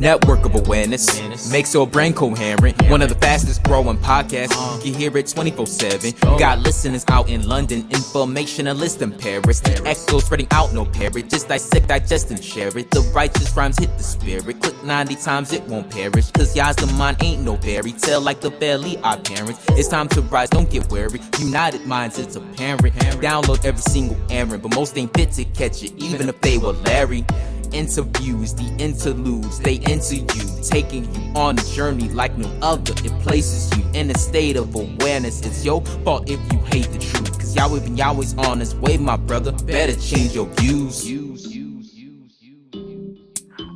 Network of awareness makes your brain coherent. One of the fastest growing podcasts. You can hear it 24/7. You got listeners out in London, informationalists in Paris. The echo spreading out, no parrot. Just dissect, digest, and share it. The righteous rhymes hit the spirit. Click 90 times, it won't perish. Cause y'all's the mind ain't no fairy tale like the belly our parents. It's time to rise, don't get wary. United minds, it's apparent. Download every single errand, but most ain't fit to catch it, even if they were Larry. Interviews, the interludes, they enter you, taking you on a journey like no other. It places you in a state of awareness. It's your fault if you hate the truth, cause Yahweh's on his way, my brother. Better change your views.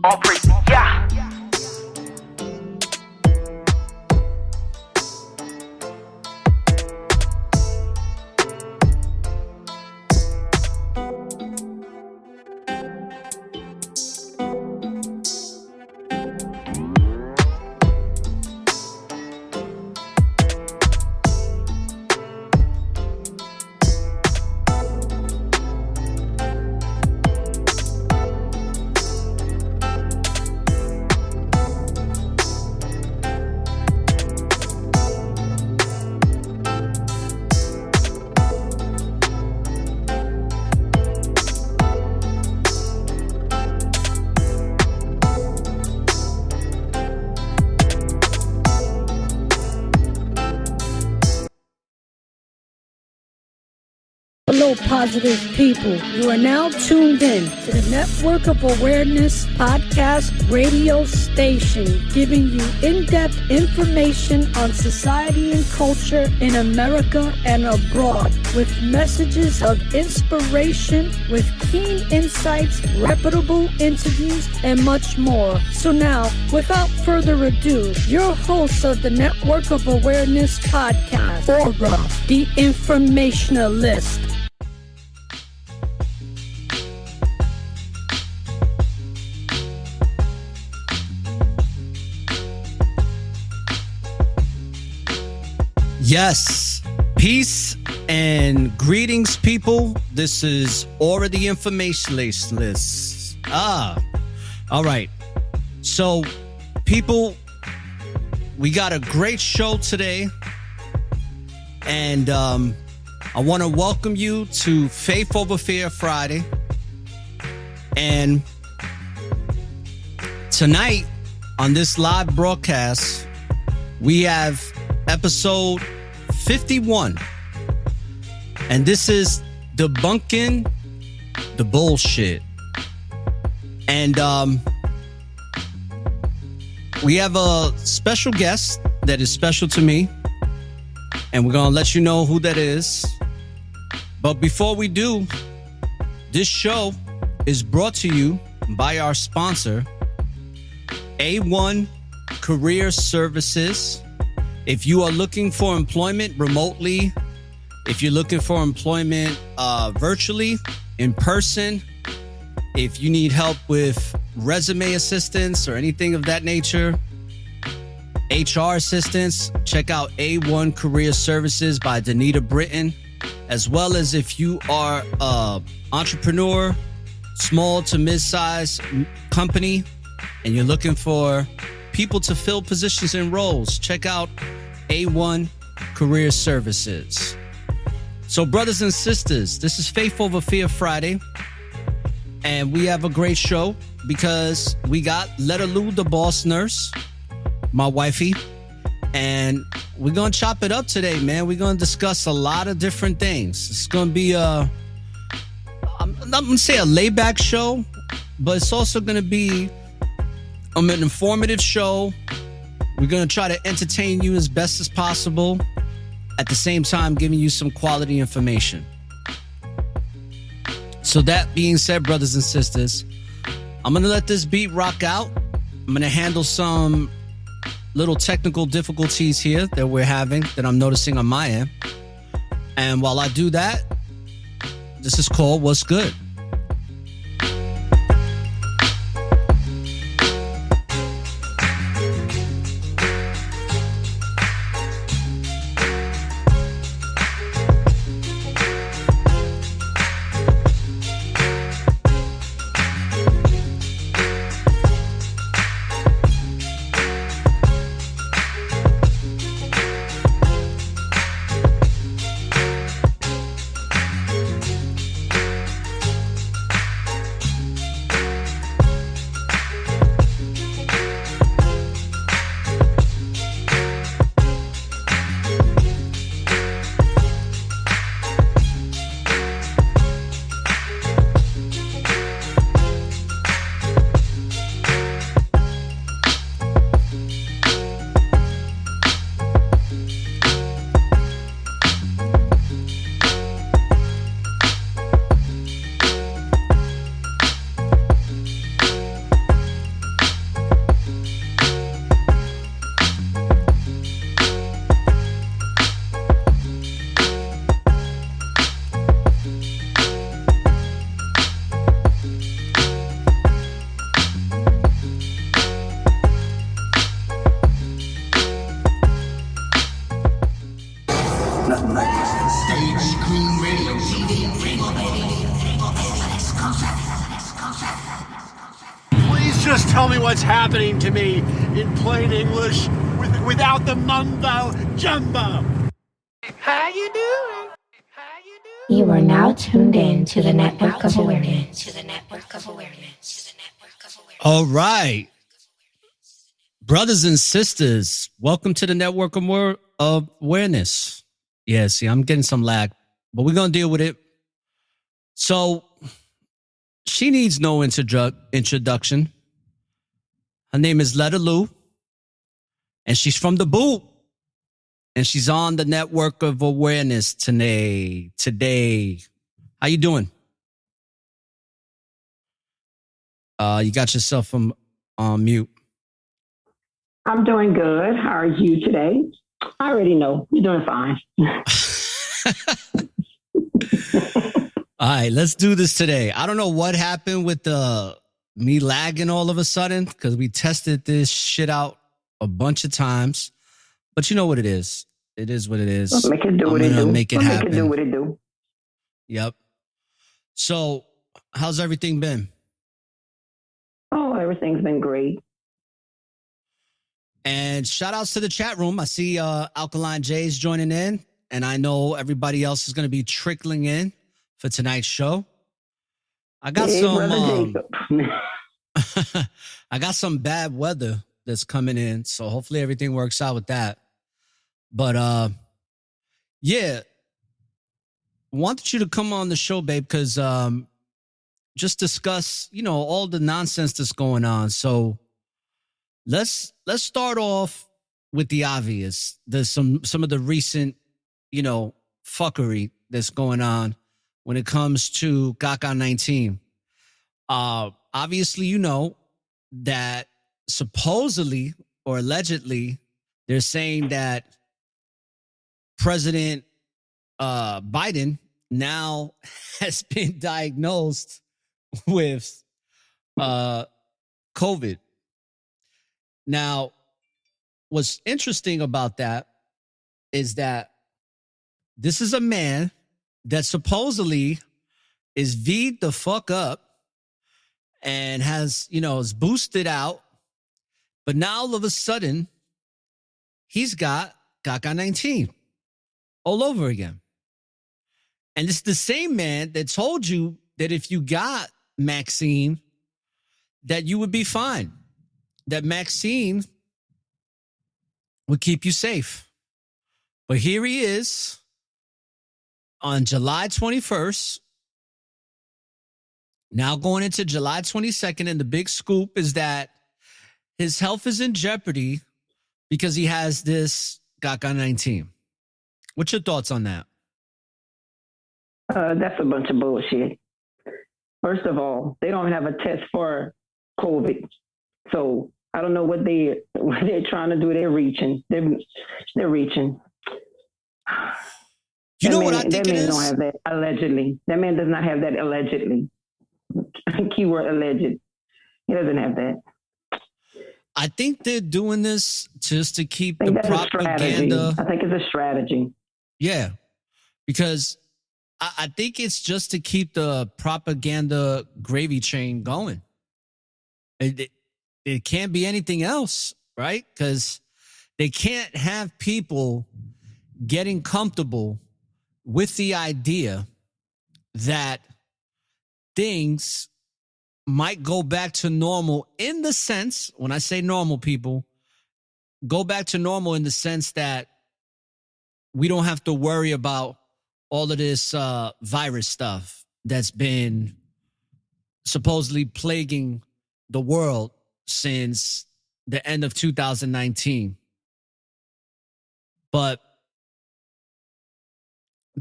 All praise, yeah. Hello, positive people. You are now tuned in to the Network of Awareness podcast radio station, giving you in-depth information on society and culture in America and abroad, with messages of inspiration, with keen insights, reputable interviews, and much more. So now, without further ado, your hosts of the Network of Awareness podcast, ORRA, the informationalist. Yes, peace and greetings, people. This is ORRA the informationalist. All right. So, people, we got a great show today, and I want to welcome you to Faith Over Fear Friday. And tonight on this live broadcast, we have episode 51, and this is Debunking the Bullshit. And we have a special guest that is special to me, and we're gonna let you know who that is. But before we do, this show is brought to you by our sponsor, A1 Career Services. If you are looking for employment remotely, if you're looking for employment virtually, in person, if you need help with resume assistance or anything of that nature, HR assistance, check out A1 Career Services by Danita Britton. As well as if you are an entrepreneur, small to mid-size company, and you're looking for people to fill positions and roles, check out A1 Career Services. So, brothers and sisters, this is Faith Over Fear Friday, and we have a great show because we got Letta Lou, the boss nurse, my wifey, and we're gonna chop it up today, man. We're gonna discuss a lot of different things. It's gonna be I'm not gonna say a laid-back show, but it's also gonna be an informative show. We're going to try to entertain you as best as possible, at the same time giving you some quality information. So that being said, brothers and sisters, I'm going to let this beat rock out. I'm going to handle some little technical difficulties here that we're having, that I'm noticing on my end. And while I do that, this is called What's Good. Just tell me what's happening to me in plain English without the mumbo jumbo. How you doing? You are now tuned in to the Network of Awareness. All right. Brothers and sisters, welcome to the Network of Awareness. Yeah, see, I'm getting some lag, but we're going to deal with it. So, she needs no introduction. Her name is Letta Lou, and she's from the boot. And she's on the Network of Awareness today. How you doing? You got yourself on mute. I'm doing good. How are you today? I already know. You're doing fine. All right, let's do this today. I don't know what happened with me lagging all of a sudden because we tested this shit out a bunch of times. But you know what it is. It is what it is. Make it do what it do. Make it happen. Make it do what it do. Yep. So, how's everything been? Oh, everything's been great. And shout outs to the chat room. I see Alkaline J's joining in, and I know everybody else is going to be trickling in for tonight's show. I got I got some bad weather that's coming in, so hopefully everything works out with that. But yeah, wanted you to come on the show, babe, because just discuss, all the nonsense that's going on. So let's start off with the obvious. There's some of the recent, fuckery that's going on when it comes to GACA 19. Obviously, that supposedly or allegedly they're saying that President Biden now has been diagnosed with COVID. Now, what's interesting about that is that this is a man that supposedly is V'd the fuck up and has, is boosted out. But now all of a sudden, he's got GACA 19 all over again. And it's the same man that told you that if you got Maxine, that you would be fine. That Maxine would keep you safe. But here he is on July 21st, now going into July 22nd, and the big scoop is that his health is in jeopardy because he has this GACA 19. What's your thoughts on that? That's a bunch of bullshit. First of all, they don't have a test for COVID. So I don't know what they're trying to do. They're reaching. They're reaching. You know what I think it is? That man don't have that allegedly. That man does not have that allegedly. Keyword alleged. He doesn't have that. I think they're doing this just to keep the propaganda. I think it's a strategy. Yeah, because I think it's just to keep the propaganda gravy train going. It can't be anything else, right? Because they can't have people getting comfortable with the idea that things might go back to normal in the sense, when I say normal, people, go back to normal in the sense that we don't have to worry about all of this virus stuff that's been supposedly plaguing the world since the end of 2019. But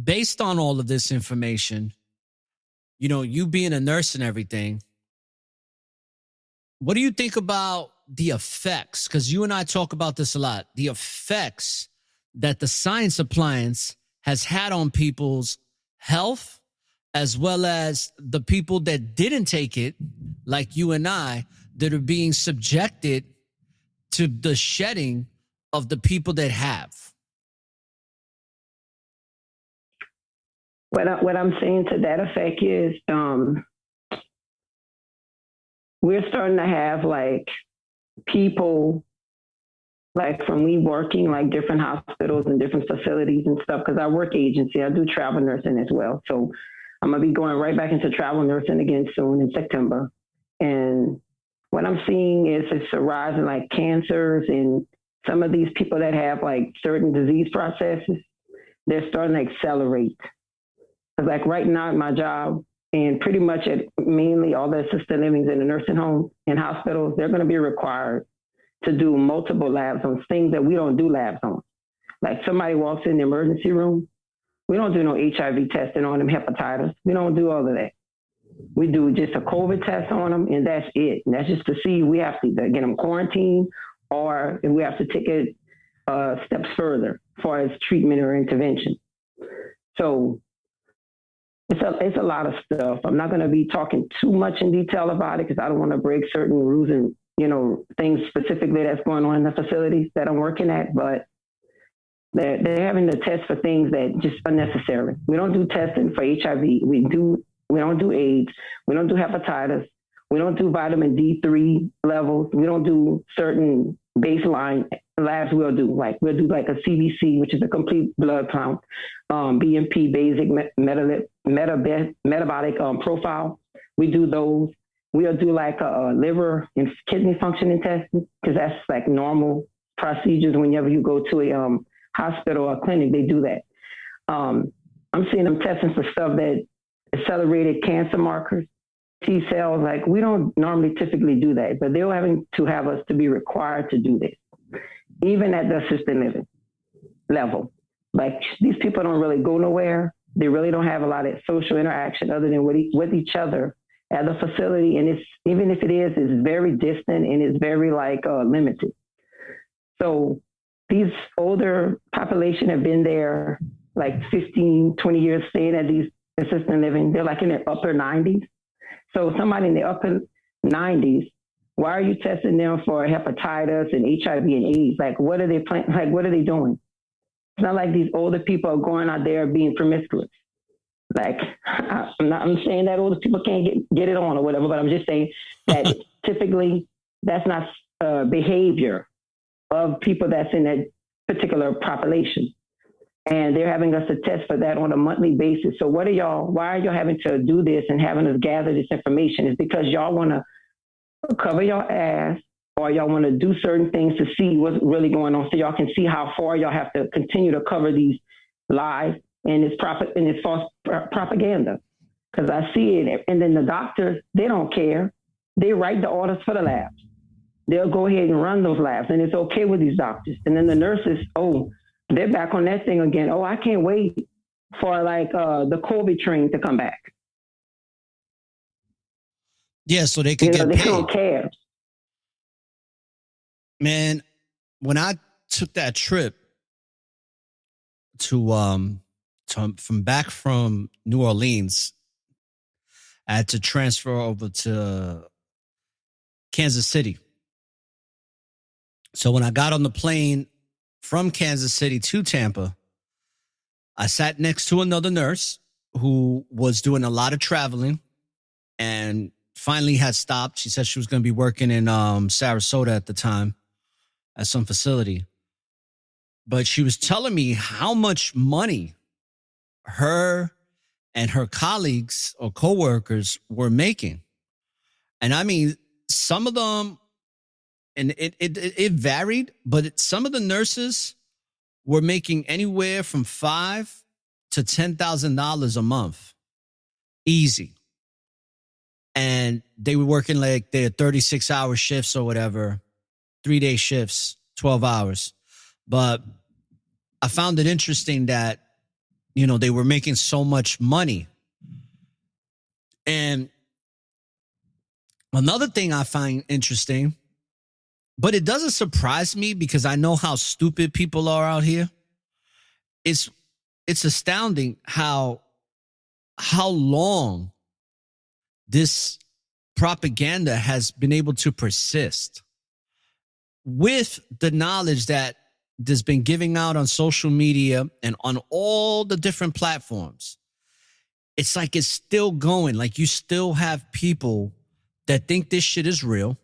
based on all of this information, you being a nurse and everything, what do you think about the effects? Because you and I talk about this a lot. The effects that the science appliance has had on people's health, as well as the people that didn't take it, like you and I, that are being subjected to the shedding of the people that have. What I'm saying to that effect is we're starting to have like people like from me working like different hospitals and different facilities and stuff, because I work agency, I do travel nursing as well. So I'm gonna be going right back into travel nursing again soon in September. And what I'm seeing is it's a rise in like cancers, and some of these people that have like certain disease processes, they're starting to accelerate. Because like right now at my job, and pretty much at mainly all the assisted livings in the nursing home and hospitals, they're gonna be required to do multiple labs on things that we don't do labs on. Like somebody walks in the emergency room, we don't do no HIV testing on them, hepatitis. We don't do all of that. We do just a COVID test on them, and that's it. And that's just to see we have to either get them quarantined or if we have to take it steps further as far as treatment or intervention. So it's a lot of stuff. I'm not going to be talking too much in detail about it because I don't want to break certain rules and things specifically that's going on in the facilities that I'm working at, but they're having to test for things that just unnecessary. We don't do testing for HIV. We don't do AIDS. We don't do hepatitis. We don't do vitamin D3 levels. We don't do certain baseline labs. We'll do like a CBC, which is a complete blood count, BMP, basic metabolic profile. We do those. We'll do like a liver and kidney functioning testing, because that's like normal procedures whenever you go to a hospital or clinic, they do that. I'm seeing them testing for stuff that accelerated cancer markers, T cells. Like we don't normally typically do that, but they're having to have us to be required to do this, even at the assisted living level. Like these people don't really go nowhere. They really don't have a lot of social interaction other than with each other at the facility, and it's even if it is, it's very distant and it's very limited. So these older population have been there like 15, 20 years staying at these assisted living. They're like in their upper 90s. So somebody in the upper 90s, why are you testing them for hepatitis and HIV and AIDS? Like what are they what are they doing? It's not like these older people are going out there being promiscuous. Like, I'm saying that older people can't get it on or whatever, but I'm just saying that typically that's not behavior of people that's in that particular population. And they're having us to test for that on a monthly basis. So why are y'all having to do this and having us gather this information? It's because y'all want to cover your ass, or y'all want to do certain things to see what's really going on, so y'all can see how far y'all have to continue to cover these lies and it's false propaganda. Because I see it, and then the doctors, they don't care. They write the orders for the labs. They'll go ahead and run those labs, and it's okay with these doctors. And then the nurses, they're back on that thing again. I can't wait for the COVID train to come back. Yeah, so they can get paid. They don't care. Man, when I took that trip from New Orleans, I had to transfer over to Kansas City. So when I got on the plane from Kansas City to Tampa, I sat next to another nurse who was doing a lot of traveling and finally had stopped. She said she was going to be working in Sarasota at the time at some facility. But she was telling me how much money her and her colleagues or coworkers were making. And I mean, some of them, and it varied, but some of the nurses were making anywhere from $5,000 to $10,000 a month. Easy. And they were working like their 36-hour shifts or whatever, 3-day shifts, 12 hours. But I found it interesting that, they were making so much money. And another thing I find interesting, but it doesn't surprise me because I know how stupid people are out here. It's astounding how long this propaganda has been able to persist with the knowledge that there's been giving out on social media and on all the different platforms. It's like it's still going. Like you still have people that think this shit is real.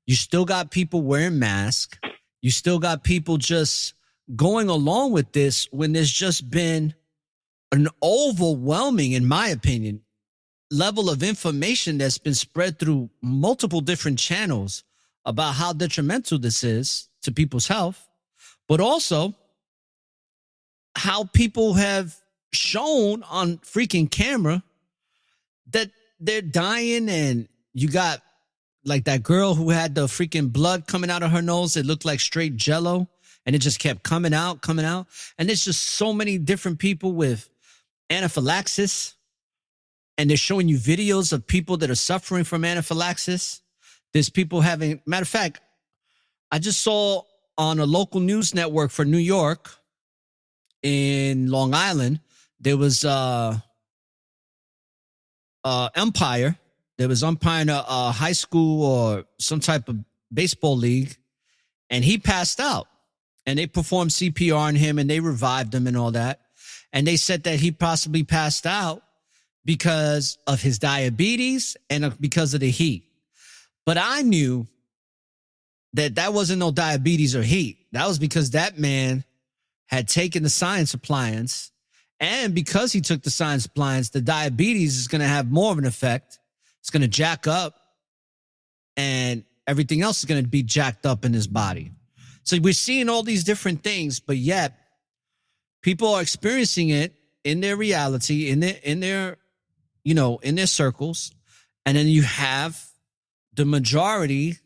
You still got people wearing masks. You still got people just going along with this when there's just been an overwhelming, in my opinion, level of information that's been spread through multiple different channels about how detrimental this is to people's health, but also how people have shown on freaking camera that they're dying. And you got like that girl who had the freaking blood coming out of her nose. It looked like straight jello and it just kept coming out. And there's just so many different people with anaphylaxis. And they're showing you videos of people that are suffering from anaphylaxis. There's people having, matter of fact, I just saw on a local news network for New York in Long Island, there was umpire. There was umpiring a high school or some type of baseball league, and he passed out. And they performed CPR on him, and they revived him and all that. And they said that he possibly passed out because of his diabetes and because of the heat. But I knew that wasn't no diabetes or heat. That was because that man had taken the science appliance. And because he took the science appliance, the diabetes is going to have more of an effect. It's going to jack up, and everything else is going to be jacked up in his body. So we're seeing all these different things, but yet people are experiencing it in their reality, in their circles. And then you have the majority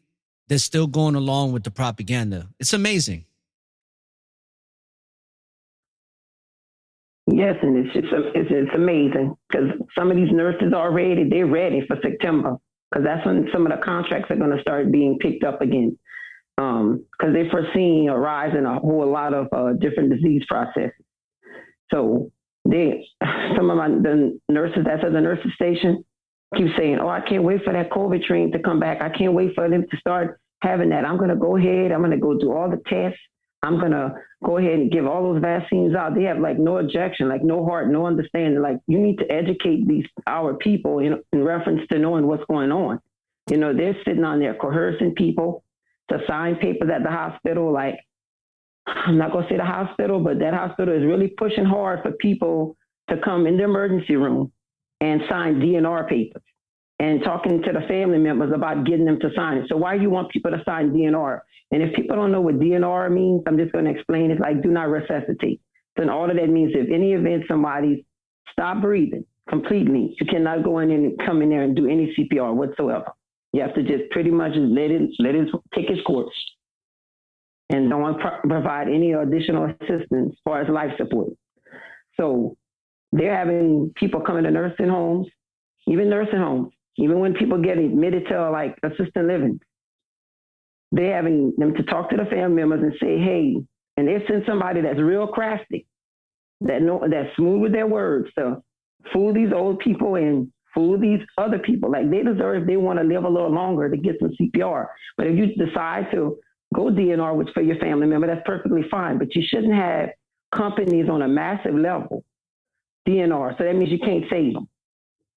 that's still going along with the propaganda. It's amazing. Yes, and it's amazing because some of these nurses already, they're ready for September because that's when some of the contracts are going to start being picked up again because they're foreseeing a rise in a whole lot of different disease processes. So some of the nurses that's at the nurses station keep saying, oh, I can't wait for that COVID train to come back. I can't wait for them to start having that. I'm going to go ahead. I'm going to go do all the tests. I'm going to go ahead and give all those vaccines out. They have like no objection, like no heart, no understanding. Like you need to educate our people in reference to knowing what's going on. You know, they're sitting on there coercing people to sign papers at the hospital. Like, I'm not going to say the hospital, but that hospital is really pushing hard for people to come in the emergency room and sign DNR papers and talking to the family members about getting them to sign it. So why you want people to sign DNR? And if people don't know what DNR means, I'm just going to explain it like do not resuscitate. Then all of that means if any event somebody stop breathing completely, you cannot go in and come in there and do any CPR whatsoever. You have to just pretty much let it take its course and don't provide any additional assistance as far as life support. So they're having people coming to nursing homes, even when people get admitted to like assisted living. They're having them to talk to the family members and say, hey, and they send somebody that's real crafty, that's smooth with their words to fool these old people and fool these other people. Like they deserve, they want to live a little longer to get some CPR. But if you decide to go DNR, which for your family member, that's perfectly fine. But you shouldn't have companies on a massive level DNR. So that means you can't save them.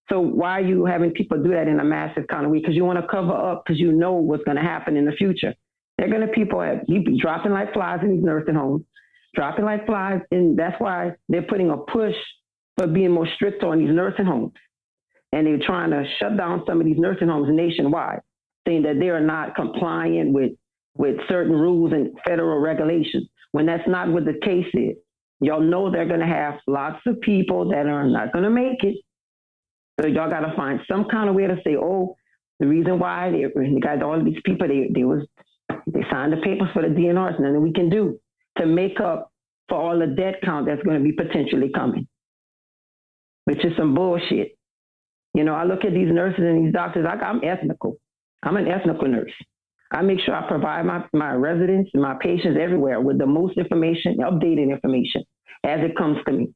So why are you having people do that in a massive kind of way? Because you want to cover up because you know what's going to happen in the future. They're going to you be dropping like flies in these nursing homes, dropping like flies. And that's why they're putting a push for being more strict on these nursing homes. And they're trying to shut down some of these nursing homes nationwide, saying that they are not compliant with certain rules and federal regulations, when that's not what the case is. Y'all know they're going to have lots of people that are not going to make it. So y'all got to find some kind of way to say, oh, the reason why they got all these people, they signed the papers for the DNRs, nothing we can do to make up for all the debt count that's going to be potentially coming, which is some bullshit. You know, I look at these nurses and these doctors, I'm ethnical. I'm an ethnical nurse. I make sure I provide my residents and my patients everywhere with the most information, updated information as it comes to me.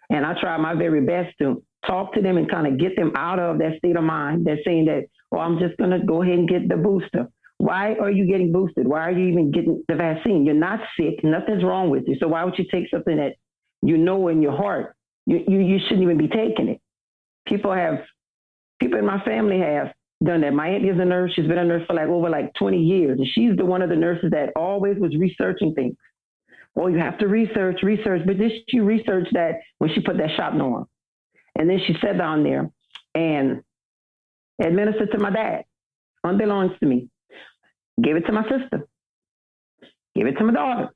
And I try my very best to talk to them and kind of get them out of that state of mind that's saying that, oh, I'm just going to go ahead and get the booster. Why are you getting boosted? Why are you even getting the vaccine? You're not sick. Nothing's wrong with you. So why would you take something that you know in your heart you shouldn't even be taking it? People in my family have done that. My aunt is a nurse. She's been a nurse for over 20 years. And she's the one of the nurses that always was researching things. Well, you have to research. But this, she researched that when she put that shop on. And then she sat down there and administered to my dad, unbeknownst to me. Gave it to my sister. Gave it to my daughter.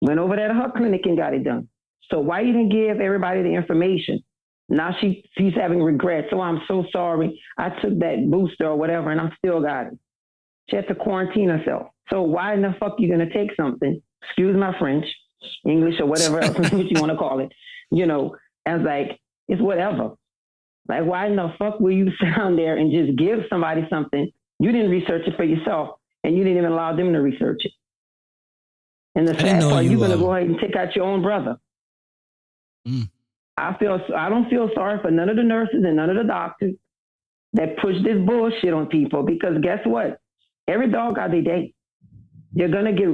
Went over there to her clinic and got it done. So why you didn't give everybody the information? Now she's having regrets. So I'm so sorry. I took that booster or whatever, and I'm still got it. She had to quarantine herself. So why in the fuck you gonna take something? Excuse my French, English, or whatever else what you want to call it. As it's whatever. Like, why in the fuck will you sit down there and just give somebody something? You didn't research it for yourself, and you didn't even allow them to research it. And the sad part, you're gonna go ahead and take out your own brother. Mm. I don't feel sorry for none of the nurses and none of the doctors that push this bullshit on people, because guess what? Every dog got their day. You're gonna get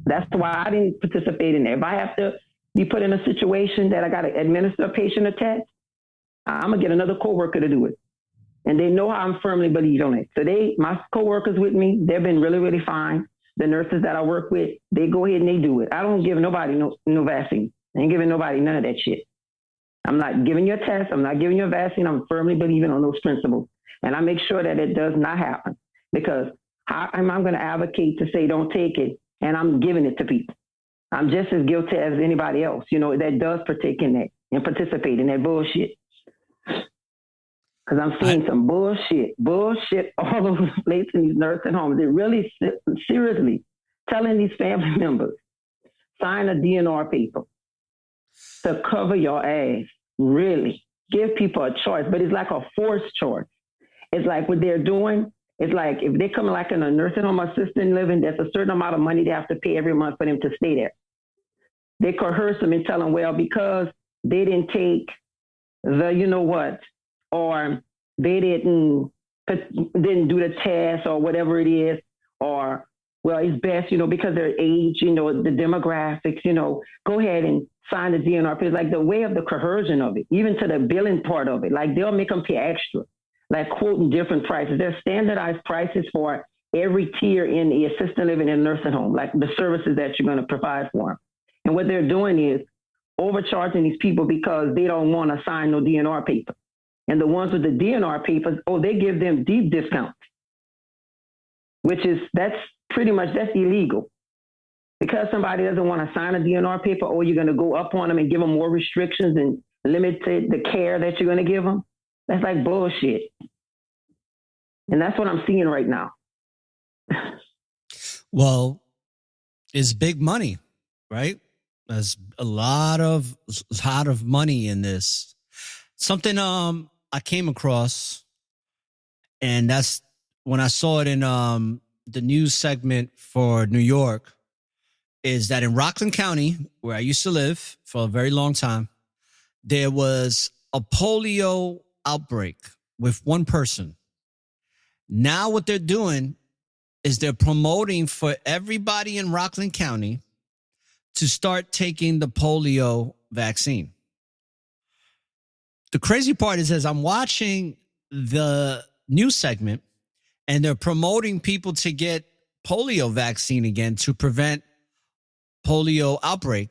that's why I didn't participate in it. If I have to be put in a situation that I gotta administer a patient a test, I'm gonna get another coworker to do it. And they know how I'm firmly believe on it. So my coworkers with me, they've been really, really fine. The nurses that I work with, they go ahead and they do it. I don't give nobody no vaccine. I ain't giving nobody none of that shit. I'm not giving you a test. I'm not giving you a vaccine. I'm firmly believing on those principles. And I make sure that it does not happen, because I'm going to advocate to say don't take it, and I'm giving it to people. I'm just as guilty as anybody else, that does partake in that and participate in that bullshit. Because I'm seeing some bullshit all over the place in these nursing homes. They're really seriously telling these family members, sign a DNR paper to cover your ass. Really. Give people a choice, but it's like a forced choice. It's like what they're doing. It's like if they come in a nursing home, assisted living, there's a certain amount of money they have to pay every month for them to stay there. They coerce them and tell them, well, because they didn't take the, or they didn't do the test or whatever it is, or, well, it's best, because their age, the demographics, go ahead and sign the DNR. It's like the way of the coercion of it, even to the billing part of it. Like they'll make them pay extra, like quoting different prices. There's standardized prices for every tier in the assisted living and nursing home, like the services that you're going to provide for them. And what they're doing is overcharging these people because they don't want to sign no DNR paper. And the ones with the DNR papers, they give them deep discounts, that's illegal. Because somebody doesn't want to sign a DNR paper, or you're going to go up on them and give them more restrictions and limit the care that you're going to give them. That's like bullshit. And that's what I'm seeing right now. Well, it's big money, right? There's a lot of money in this. Something I came across, and that's when I saw it in the news segment for New York, is that in Rockland County, where I used to live for a very long time, there was a polio outbreak with one person. Now what they're doing is they're promoting for everybody in Rockland County to start taking the polio vaccine. The crazy part is, as I'm watching the news segment and they're promoting people to get polio vaccine again to prevent polio outbreak,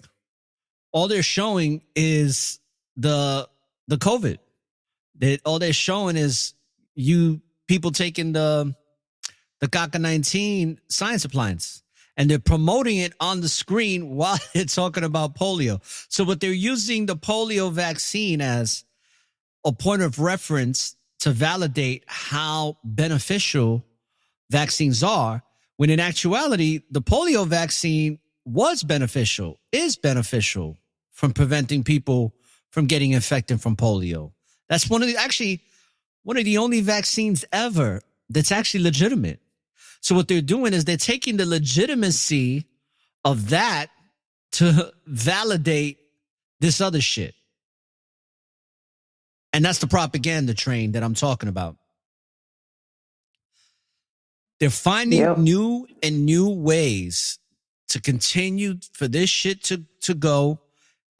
all they're showing is the COVID. All they're showing is you people taking the COCA-19 science appliance, and they're promoting it on the screen while they're talking about polio. So what they're using the polio vaccine as a point of reference to validate how beneficial vaccines are, when in actuality, the polio vaccine is beneficial from preventing people from getting infected from polio. That's one of the only vaccines ever that's actually legitimate. So what they're doing is they're taking the legitimacy of that to validate this other shit. And that's the propaganda train that I'm talking about. They're finding new ways to continue for this shit to go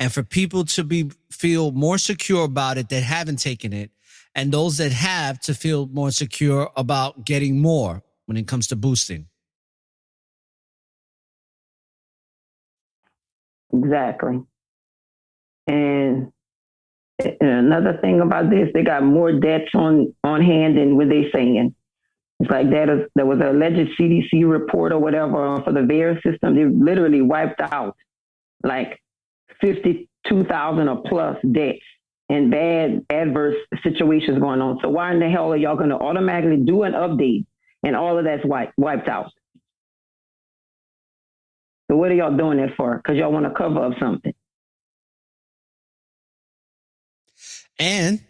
and for people to feel more secure about it that haven't taken it, and those that have to feel more secure about getting more when it comes to boosting. Exactly. And another thing about this, they got more deaths on hand than what they saying. It's like there was an alleged CDC report or whatever for the VAERS system. They literally wiped out like 52,000 or plus deaths and bad adverse situations going on. So why in the hell are y'all going to automatically do an update and all of that's wiped out? So what are y'all doing it for? Because y'all want to cover up something. And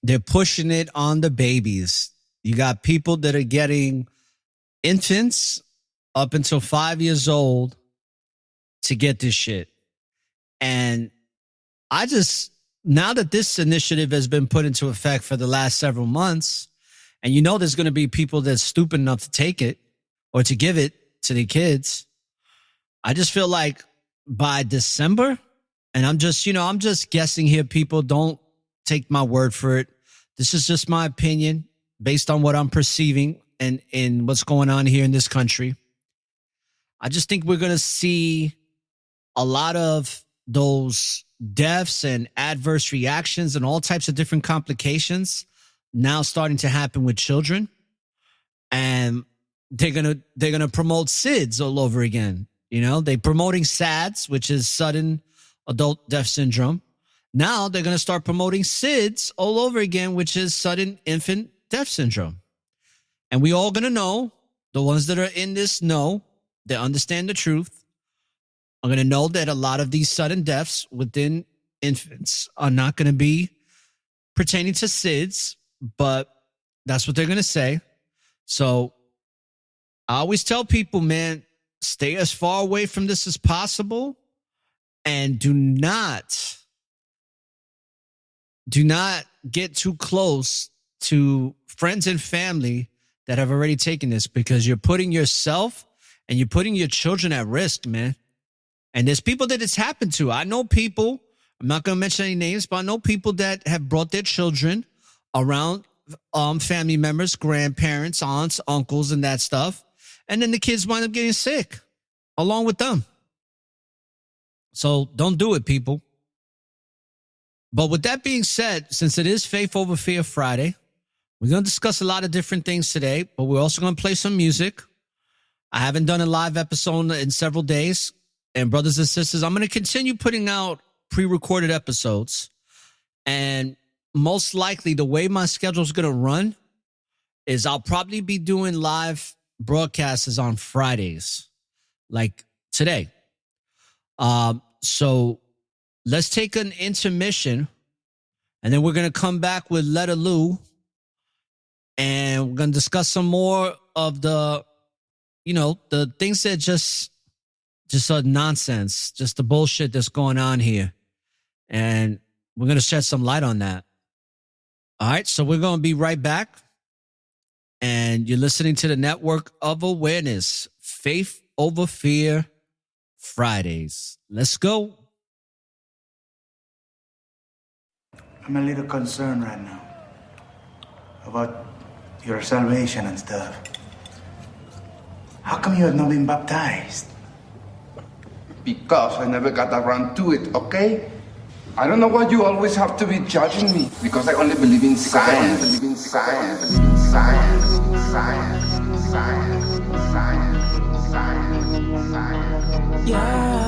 they're pushing it on the babies. You got people that are getting infants up until 5 years old to get this shit. And now that this initiative has been put into effect for the last several months, and you know there's going to be people that's stupid enough to take it or to give it to their kids, I just feel like by December, and I'm just guessing here, people, don't take my word for it. This is just my opinion based on what I'm perceiving and in what's going on here in this country. I just think we're going to see a lot of those deaths and adverse reactions and all types of different complications now starting to happen with children. And they're going to promote SIDS all over again. You know, they're promoting SADS, which is sudden adult death syndrome. Now they're going to start promoting SIDS all over again, which is sudden infant death syndrome. And we all going to know, the ones that are in this know, that understand the truth, are going to know that a lot of these sudden deaths within infants are not going to be pertaining to SIDS, but that's what they're going to say. So I always tell people, man, stay as far away from this as possible, and do not get too close to friends and family that have already taken this, because you're putting yourself and you're putting your children at risk, man. And there's people that it's happened to. I know people, I'm not going to mention any names, but I know people that have brought their children around family members, grandparents, aunts, uncles, and that stuff. And then the kids wind up getting sick along with them. So don't do it, people. But with that being said, since it is Faith Over Fear Friday, we're going to discuss a lot of different things today, but we're also going to play some music. I haven't done a live episode in several days. And brothers and sisters, I'm going to continue putting out pre-recorded episodes. And most likely the way my schedule is going to run is I'll probably be doing live broadcasts on Fridays, like today. So let's take an intermission, and then we're going to come back with Letta Lou, and we're going to discuss some more of the things that just are nonsense, just the bullshit that's going on here. And we're going to shed some light on that. All right, so we're going to be right back. And you're listening to the Network of Awareness, Faith Over Fear Fridays. Let's go. I'm a little concerned right now about your salvation and stuff. How come you have not been baptized? Because I never got around to it, okay? I don't know why you always have to be judging me. Because I only believe in science. I believe in science. I believe in science. Science. Science. Science. Science. Science. Yeah.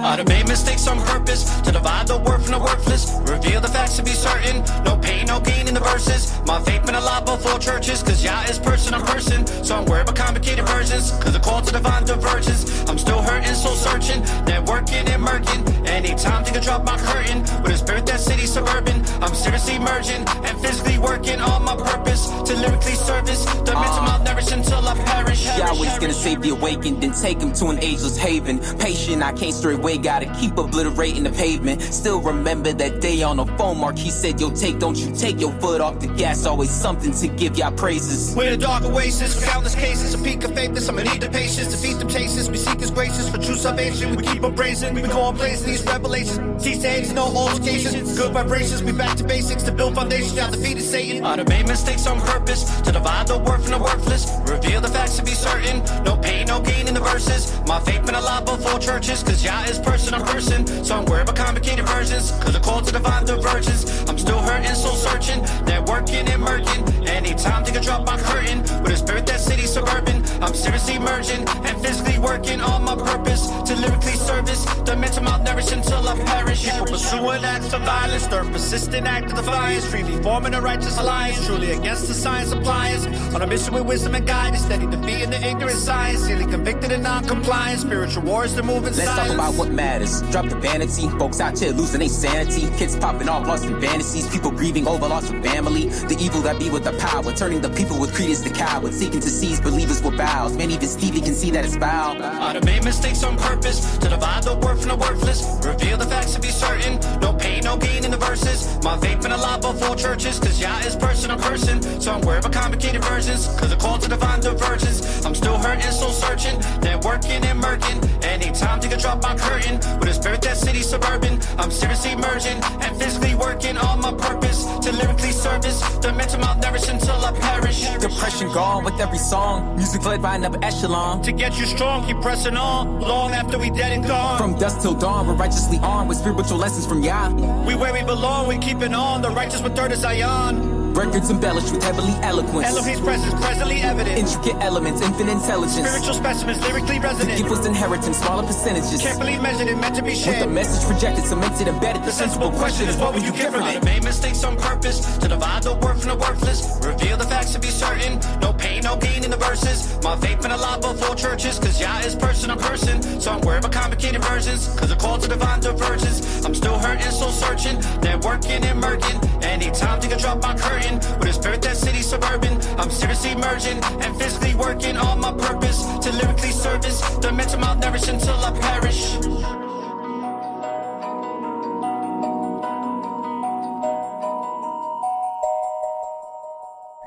I'd have made mistakes on purpose to divide the worth from the worthless. Reveal the facts to be certain. No pain, no gain in the verses. My faith been alive before churches, cause Yah is person on person. So I'm worried about complicated versions, cause the call to divine diverges. I'm still hurting, so searching, networking and murking. And Anytime think I drop my curtain with a spirit that city suburban. I'm seriously merging and physically working on my purpose to lyrically service the mental malnourished until I perish. Yahweh's gonna save the awakened, then take him to an ageless haven. Patient, I can't straight away, gotta keep obliterating the pavement. Still remember that day on the phone, Mark, he said, yo, don't you take your foot off the gas, always something to give y'all praises. We're in a dark oasis with countless cases, a peak of faithless, I'ma need the patience, defeat them chases, we seek his graces for true salvation, we keep on praising, we go on blazing these revelations, cease to hate, no altercations, good vibrations, we back to basics to build foundations, y'all defeated Satan. I done made mistakes on purpose to divide the worth from the worthless, reveal the facts to be certain, no pain, no gain in the verses, my faith been alive before churches, cause Yah is person on person, so I'm worried about complicated versions, cause the call to divine divergence, I'm still hurting, soul searching, networking and murking, anytime think I drop my curtain, with a spirit that city suburban, I'm seriously merging and physically working on my purpose, to lyrically service the mental malnourished until I perish. People pursuing acts of violence, their persistent act of defiance, freely forming a righteous alliance, truly against the science appliance, on a mission with wisdom and guidance, steady defeating the ignorant science, sealing convicted and non-compliant, spiritual wars that move in Let's silence. talk about what matters. Drop the vanity, folks out here losing their sanity, kids popping off lost in fantasies, people grieving over loss of family, the evil that be with the power, turning the people with credence to cowards, seeking to seize believers with bows, man, even Stevie can see that it's foul. I done made mistakes on purpose to divide the worth from the worthless, reveal the facts to be certain, no pain, no gain in the verses, my faith been alive before churches, cause Yah is person on person, so I'm worried about complicated versions, cause the call to divine divergence, I'm still hurting, soul searching, networking and murking, anytime think I drop my curtain, with a spirit that city suburban, I'm seriously merging and physically working on my purpose, to lyrically service the mental malnourished until I perish. Depression gone with every song, music led by another echelon. To get you strong, keep pressing on, long after we dead and gone. From dusk till dawn, we're righteously armed with spiritual lessons from Yah. We where we belong, we keep it on, the righteous with third of Zion. Records embellished with heavenly eloquence. Elohim's presence presently evident. Intricate elements, infinite intelligence. Spiritual specimens lyrically resonant. The gift was inheritance, smaller percentages. Carefully measured and meant to be shared. With the message projected, cemented, embedded. The sensible question is, what will you give from it? I made mistakes on purpose to divide the worth from the worthless, reveal the facts to be certain, no pain, no gain in the verses, my faith been alive before churches, cause Yah is person on person, so I'm worried about complicated versions, cause the call to divine divergence, I'm still hurting, soul searching, networking and murking, anytime think I drop my curtain, with a spirit that city suburban, I'm seriously merging and physically working on my purpose, to lyrically service the mental malnourished until I perish.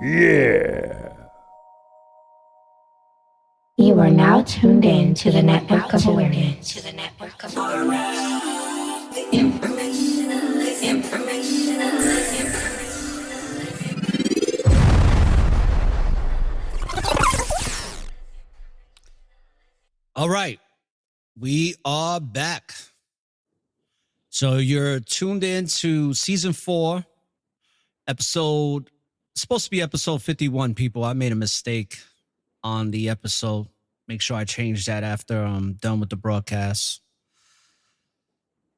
Yeah. You are now tuned in to the network of awareness. All right, we are back. So you're tuned in to season 4, episode, supposed to be episode 51, people. I made a mistake on the episode. Make sure I change that after I'm done with the broadcast.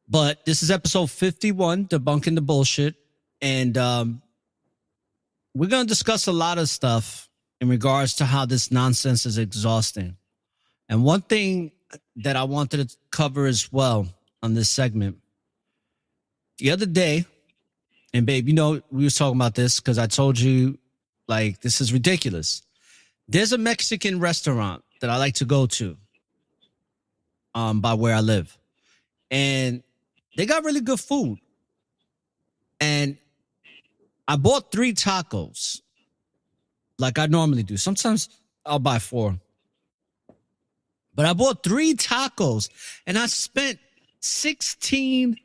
But this is episode 51, Debunking the Bullshit. And we're going to discuss a lot of stuff in regards to how this nonsense is exhausting. And one thing that I wanted to cover as well on this segment, the other day, and babe, you know, we was talking about this because I told you, like, this is ridiculous. There's a Mexican restaurant that I like to go to by where I live. And they got really good food. And I bought 3 tacos like I normally do. Sometimes I'll buy 4. But I bought 3 tacos and I spent $16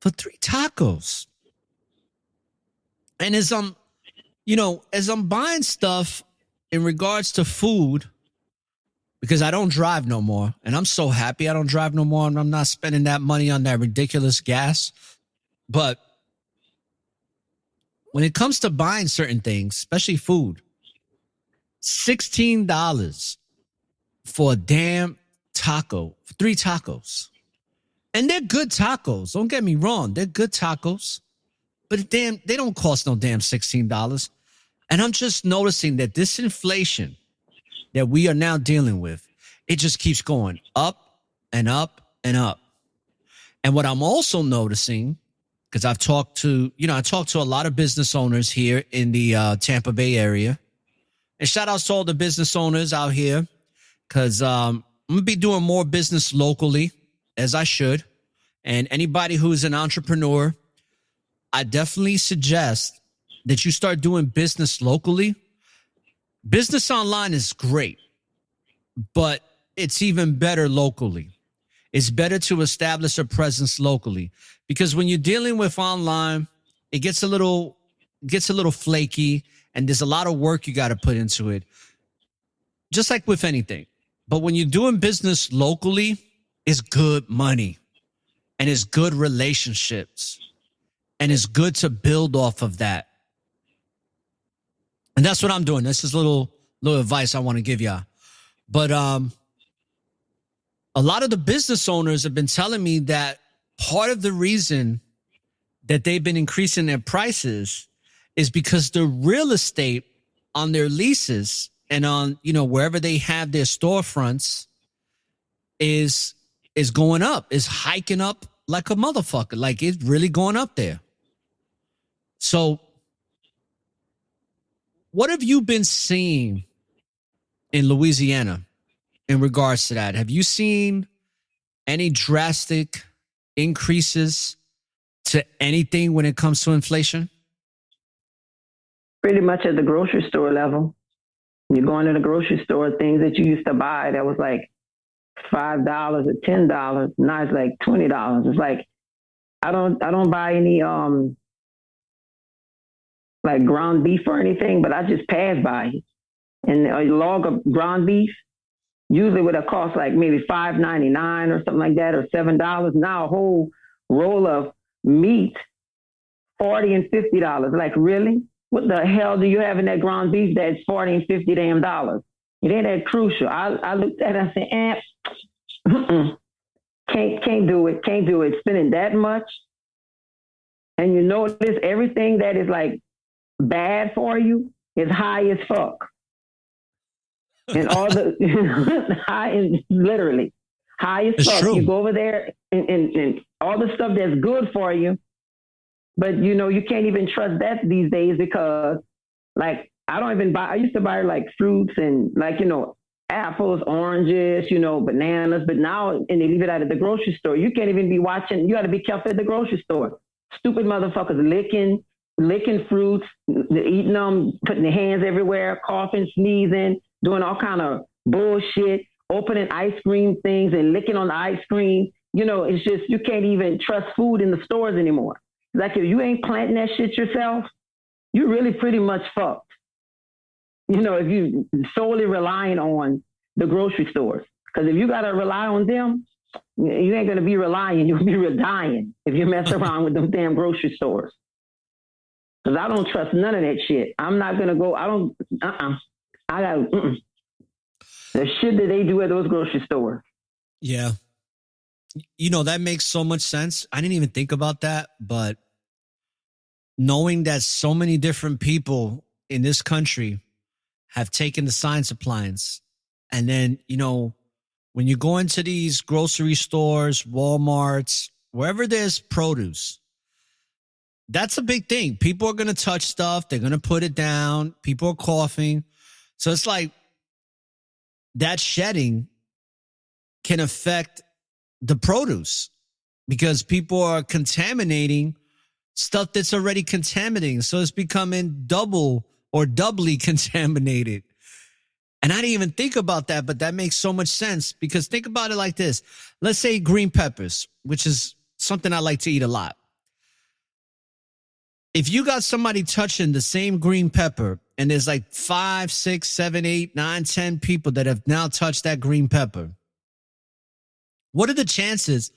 for 3 tacos. And as I'm buying stuff in regards to food, because I don't drive no more, and I'm so happy I don't drive no more, and I'm not spending that money on that ridiculous gas. But when it comes to buying certain things, especially food, $16 for a damn taco, for 3 tacos. And they're good tacos. Don't get me wrong. They're good tacos. But damn, they don't cost no damn $16. And I'm just noticing that this inflation that we are now dealing with, it just keeps going up and up and up. And what I'm also noticing, because I talk to a lot of business owners here in the Tampa Bay area. And shout out to all the business owners out here, because I'm going to be doing more business locally, as I should. And anybody who's an entrepreneur, I definitely suggest that you start doing business locally. Business online is great, but it's even better locally. It's better to establish a presence locally, because when you're dealing with online, it gets a little flaky, and there's a lot of work you got to put into it, just like with anything. But when you're doing business locally, it's good money, and it's good relationships, and it's good to build off of that. And that's what I'm doing. This is a little advice I want to give y'all. But a lot of the business owners have been telling me that part of the reason that they've been increasing their prices is because the real estate on their leases and on, wherever they have their storefronts is going up, is hiking up like a motherfucker. Like, it's really going up there. So what have you been seeing in Louisiana in regards to that? Have you seen any drastic increases to anything when it comes to inflation? Pretty much at the grocery store level. You go into the grocery store, things that you used to buy that was like $5 or $10, now it's like $20. It's like I don't buy any like ground beef or anything, but I just pass by it. And a log of ground beef usually would have cost like maybe $5.99 or something like that, or $7. Now a whole roll of meat, $40 and $50. Like, really? What the hell do you have in that ground beef that's $40 and $50 damn dollars? It ain't that crucial. I looked at it and I said, can't do it. Can't do it. Spending that much. And you notice everything that is like bad for you is high as fuck. And all the high is literally high as fuck. You go over there and all the stuff that's good for you, but you can't even trust that these days, because like I used to buy like fruits and like, apples, oranges, bananas, but now, and they leave it out at the grocery store. You can't even be watching. You got to be careful at the grocery store. Stupid motherfuckers licking fruits, eating them, putting their hands everywhere, coughing, sneezing, doing all kind of bullshit, opening ice cream things and licking on the ice cream. It's just, you can't even trust food in the stores anymore. Like, if you ain't planting that shit yourself, you're really pretty much fucked. If you solely relying on the grocery stores. Because if you got to rely on them, you ain't going to be relying. You'll be dying if you mess around with them damn grocery stores. Because I don't trust none of that shit. I'm not going to go. The shit that they do at those grocery stores. Yeah. That makes so much sense. I didn't even think about that, but knowing that so many different people in this country have taken the science appliance, and then, when you go into these grocery stores, Walmarts, wherever there's produce, that's a big thing. People are going to touch stuff. They're going to put it down. People are coughing. So it's like that shedding can affect the produce, because people are contaminating stuff that's already contaminating. So it's becoming double or doubly contaminated. And I didn't even think about that, but that makes so much sense, because think about it like this. Let's say green peppers, which is something I like to eat a lot. If you got somebody touching the same green pepper, and there's like 5, 6, 7, 8, 9, 10 people that have now touched that green pepper, what are the chances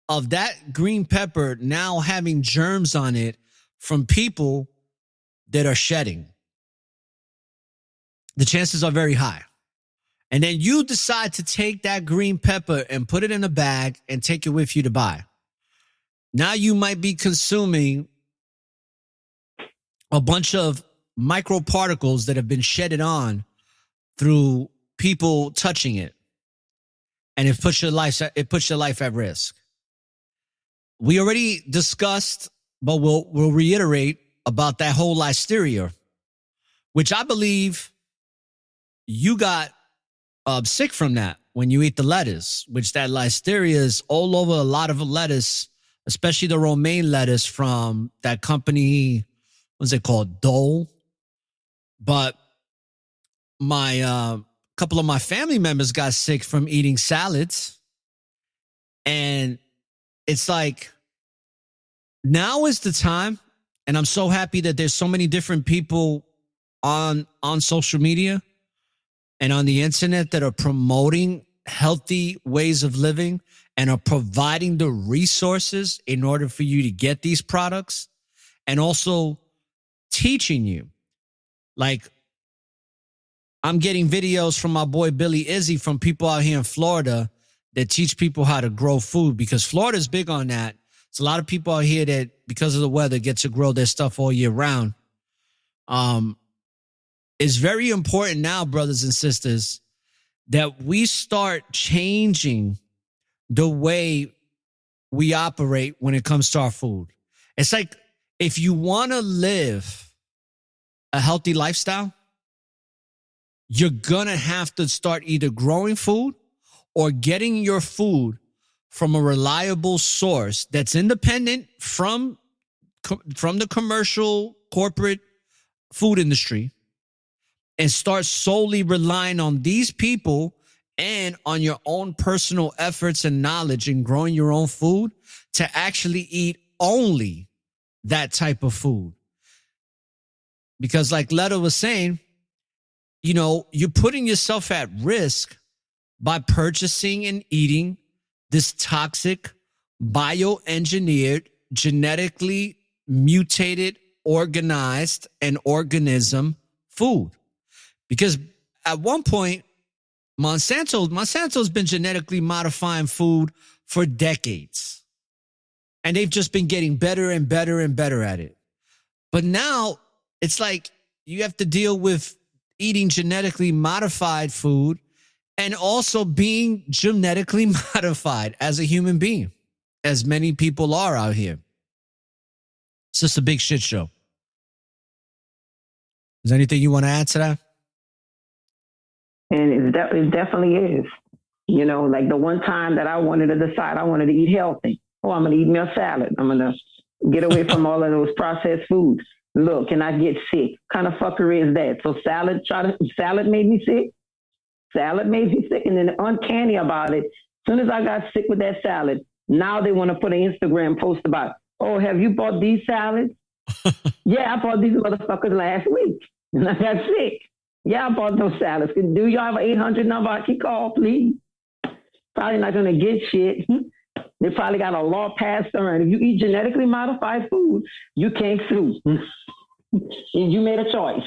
of that green pepper now having germs on it from people that are shedding? The chances are very high. And then you decide to take that green pepper and put it in a bag and take it with you to buy. Now you might be consuming a bunch of microparticles that have been shedded on through people touching it. And it puts your life at risk. we already discussed, but we'll reiterate about that whole listeria, which I believe you got sick from that when you eat the lettuce, which that listeria is all over a lot of lettuce, especially the romaine lettuce from that company. What's it called? Dole. But my couple of my family members got sick from eating salads. And it's like, now is the time. And I'm so happy that there's so many different people on social media and on the internet that are promoting healthy ways of living and are providing the resources in order for you to get these products, and also teaching you. Like, I'm getting videos from my boy Billy Izzy from people out here in Florida that teach people how to grow food, because Florida's big on that. There's a lot of people out here that, because of the weather, get to grow their stuff all year round. It's very important now, brothers and sisters, that we start changing the way we operate when it comes to our food. It's like, if you want to live a healthy lifestyle, you're going to have to start either growing food or getting your food from a reliable source that's independent from the commercial corporate food industry, and start solely relying on these people and on your own personal efforts and knowledge in growing your own food to actually eat only that type of food. Because like Letta was saying, you know, you're putting yourself at risk by purchasing and eating this toxic, bioengineered, genetically mutated, organized, and organism food. Because at one point, Monsanto's been genetically modifying food for decades. And they've just been getting better and better and better at it. But now it's like you have to deal with eating genetically modified food and also being genetically modified as a human being, as many people are out here. It's just a big shit show. Is there anything you want to add to that? And it definitely is. You know, like the one time that I wanted to decide I wanted to eat healthy. Oh, I'm going to eat me a salad. I'm going to get away from all of those processed foods. Look, and I get sick. What kind of fuckery is that? So salad made me sick. Salad made me sick. And then the uncanny about it, as soon as I got sick with that salad, now they want to put an Instagram post about, oh, have you bought these salads? Yeah, I bought these motherfuckers last week. And I got sick. Yeah, I bought those salads. Do y'all have an 800 number I can call, please? Probably not going to get shit. They probably got a law passed around. If you eat genetically modified food, you can't sue. You made a choice.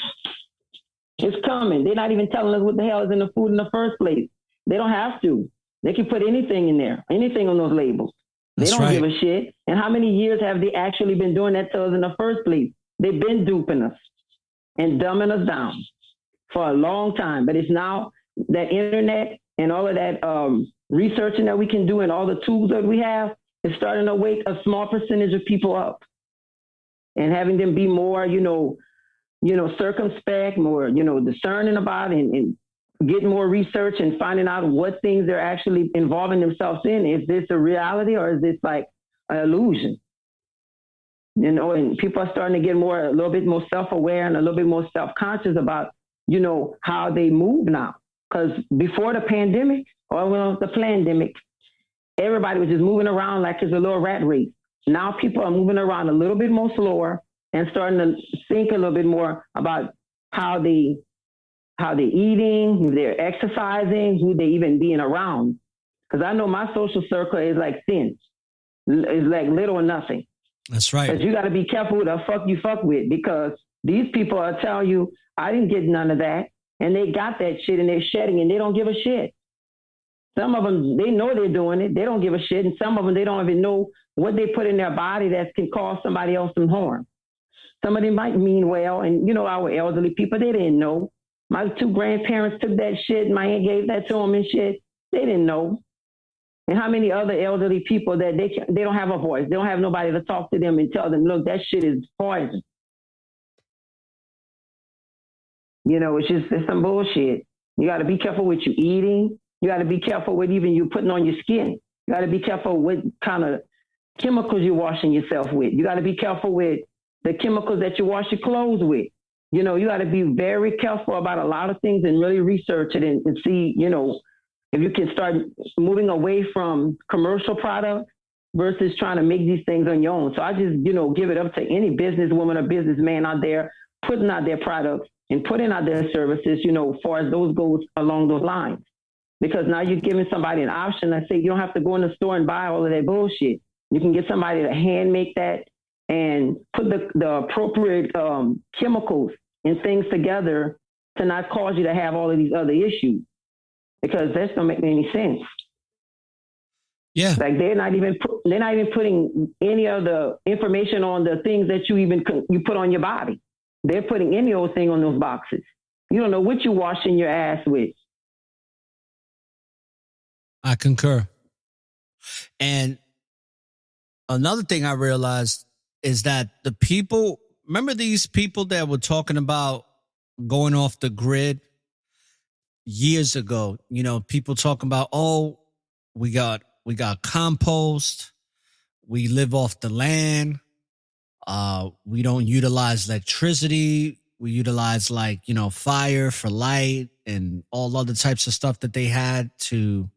It's coming. They're not even telling us what the hell is in the food in the first place. They don't have to. They can put anything in there, anything on those labels. They don't give a shit. And how many years have they actually been doing that to us in the first place? They've been duping us and dumbing us down for a long time. But it's now that internet and all of that researching that we can do and all the tools that we have is starting to wake a small percentage of people up and having them be more, circumspect, more, discerning about and getting more research and finding out what things they're actually involving themselves in. Is this a reality or is this like an illusion? And people are starting to get a little bit more self-aware and a little bit more self-conscious about, how they move now. Because before the pandemic, the pandemic, everybody was just moving around like it's a little rat race. Now people are moving around a little bit more slower and starting to think a little bit more about how they're eating, who they're exercising, who they even being around. Because I know my social circle is like thin. It's like little or nothing. That's right. But you got to be careful who the fuck you fuck with, because these people are telling you, I didn't get none of that. And they got that shit and they're shedding and they don't give a shit. Some of them, they know they're doing it. They don't give a shit. And some of them, they don't even know what they put in their body that can cause somebody else some harm. Some of them might mean well. And, our elderly people, they didn't know. My 2 grandparents took that shit. My aunt gave that to them and shit. They didn't know. And how many other elderly people that they don't have a voice. They don't have nobody to talk to them and tell them, look, that shit is poison. You know, it's some bullshit. You got to be careful what you're eating. You got to be careful with even you putting on your skin. You got to be careful what kind of chemicals you're washing yourself with. You got to be careful with the chemicals that you wash your clothes with. You know, you got to be very careful about a lot of things and really research it and see, you know, if you can start moving away from commercial products versus trying to make these things on your own. So I just, you know, give it up to any businesswoman or businessman out there putting out their products and putting out their services, you know, as far as those goes along those lines. Because now you're giving somebody an option. I say you don't have to go in the store and buy all of that bullshit. You can get somebody to hand make that and put the appropriate chemicals and things together to not cause you to have all of these other issues. Because that don't make any sense. Yeah, like they're not even putting any of the information on the things that you put on your body. They're putting any old thing on those boxes. You don't know what you're washing your ass with. I concur. And another thing I realized is that the people, remember these people that were talking about going off the grid years ago? You know, people talking about, oh, we got compost, we live off the land, we don't utilize electricity, we utilize fire for light and all other types of stuff that they had to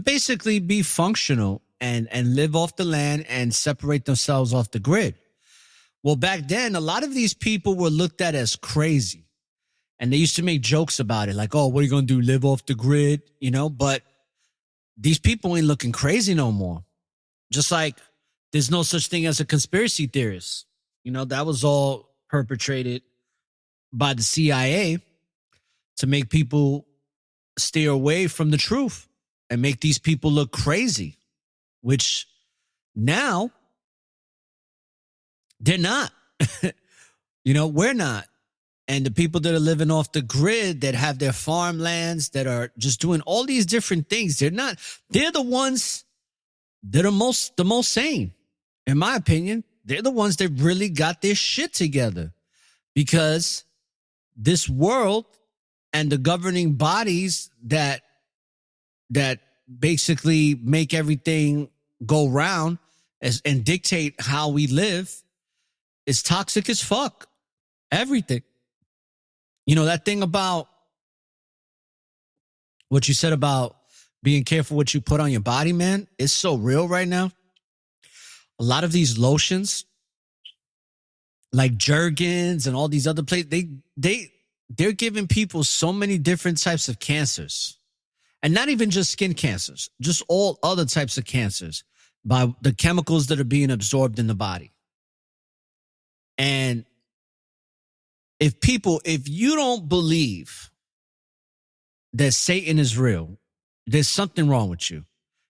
basically be functional and live off the land and separate themselves off the grid. Well, back then, a lot of these people were looked at as crazy. And they used to make jokes about it, like, oh, what are you going to do, live off the grid? You know, but these people ain't looking crazy no more. Just like there's no such thing as a conspiracy theorist. You know, that was all perpetrated by the CIA to make people steer away from the truth and make these people look crazy, which now they're not. You know, we're not. And the people that are living off the grid, that have their farmlands, that are just doing all these different things, they're the ones that are the most sane. In my opinion, they're the ones that really got their shit together, because this world and the governing bodies that basically make everything go round and dictate how we live is toxic as fuck. Everything. You know, that thing about what you said about being careful what you put on your body, man, it's so real right now. A lot of these lotions, like Jergens and all these other places, they're giving people so many different types of cancers. And not even just skin cancers, just all other types of cancers by the chemicals that are being absorbed in the body. And if you don't believe that Satan is real, there's something wrong with you.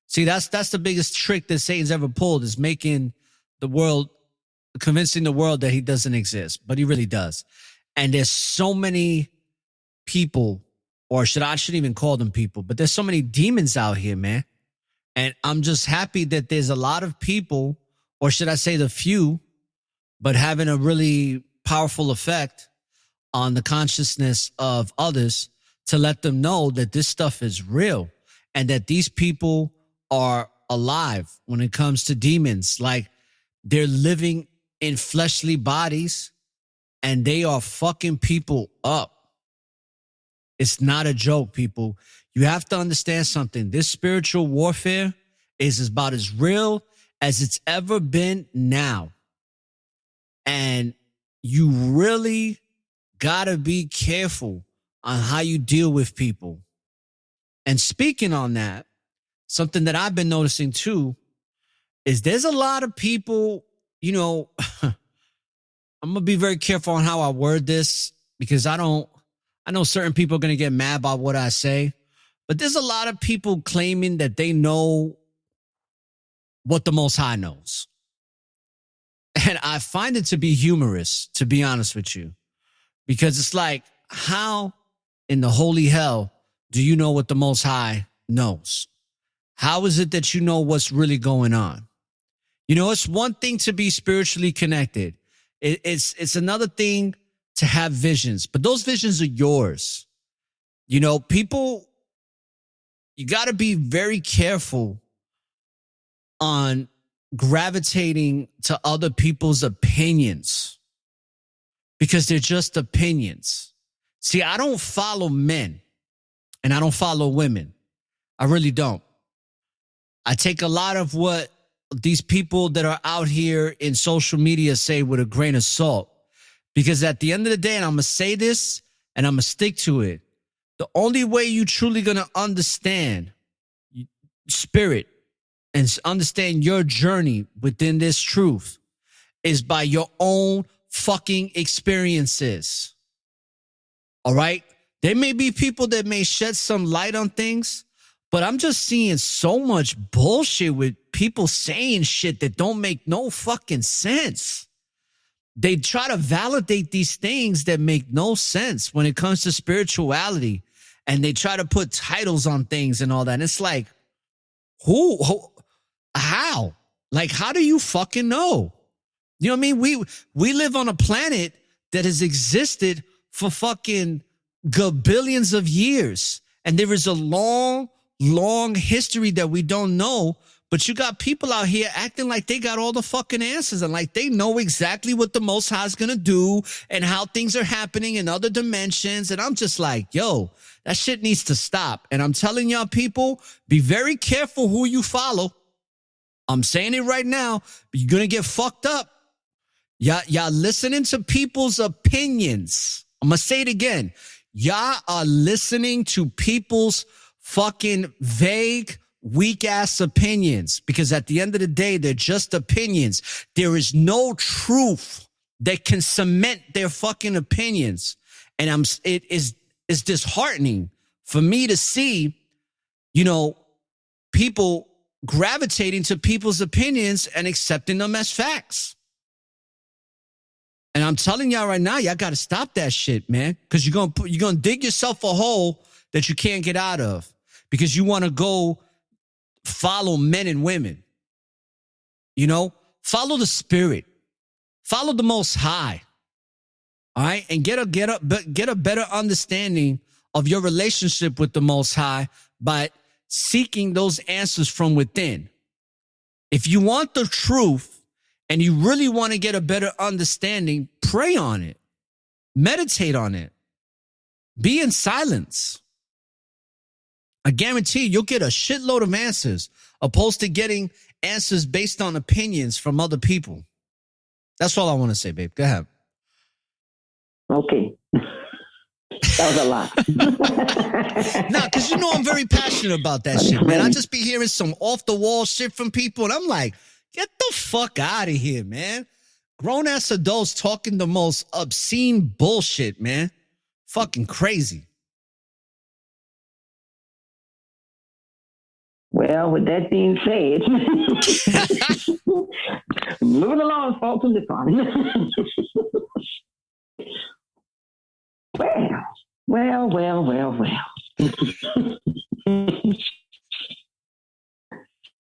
See, that's the biggest trick that Satan's ever pulled, is convincing the world that he doesn't exist, but he really does. And there's so many people, or I shouldn't even call them people, but there's so many demons out here, man. And I'm just happy that there's a lot of people, or should I say the few, but having a really powerful effect on the consciousness of others to let them know that this stuff is real and that these people are alive when it comes to demons. Like, they're living in fleshly bodies and they are fucking people up. It's not a joke, people. You have to understand something. This spiritual warfare is about as real as it's ever been now. And you really gotta be careful on how you deal with people. And speaking on that, something that I've been noticing too is there's a lot of people, you know, I'm gonna be very careful on how I word this, because I know certain people are gonna get mad about what I say, but there's a lot of people claiming that they know what the Most High knows. And I find it to be humorous, to be honest with you, because it's like, how in the holy hell do you know what the Most High knows? How is it that you know what's really going on? You know, it's one thing to be spiritually connected. It's another thing to have visions, but those visions are yours. You know, people, you got to be very careful on gravitating to other people's opinions because they're just opinions. See, I don't follow men and I don't follow women. I really don't. I take a lot of what these people that are out here in social media say with a grain of salt. Because at the end of the day, and I'm going to say this and I'm going to stick to it, the only way you truly going to understand spirit and understand your journey within this truth is by your own fucking experiences. All right? There may be people that may shed some light on things, but I'm just seeing so much bullshit with people saying shit that don't make no fucking sense. They try to validate these things that make no sense when it comes to spirituality. And they try to put titles on things and all that. And it's like, who, how? Like, how do you fucking know? You know what I mean? We live on a planet that has existed for fucking billions of years. And there is a long history that we don't know. But you got people out here acting like they got all the fucking answers and like they know exactly what the Most High is going to do and how things are happening in other dimensions. And I'm just like, yo, that shit needs to stop. And I'm telling y'all people, be very careful who you follow. I'm saying it right now. You're going to get fucked up. Y'all listening to people's opinions. I'm going to say it again. Y'all are listening to people's fucking vague, weak-ass opinions, because at the end of the day, they're just opinions. There is no truth that can cement their fucking opinions. And it is disheartening for me to see, you know, people gravitating to people's opinions and accepting them as facts. And I'm telling y'all right now, y'all got to stop that shit, man, because you're going to dig yourself a hole that you can't get out of because you want to go follow men and women. You know, follow the spirit, follow the Most High. All right. And get a better understanding of your relationship with the Most High by seeking those answers from within. If you want the truth and you really want to get a better understanding, pray on it, meditate on it, be in silence. I guarantee you'll get a shitload of answers opposed to getting answers based on opinions from other people. That's all I want to say, babe. Go ahead. Okay. That was a lot. Nah, because you know I'm very passionate about that shit, man. I just be hearing some off-the-wall shit from people, and I'm like, get the fuck out of here, man. Grown-ass adults talking the most obscene bullshit, man. Fucking crazy. Well, with that being said, moving along, folks, on this one. Well.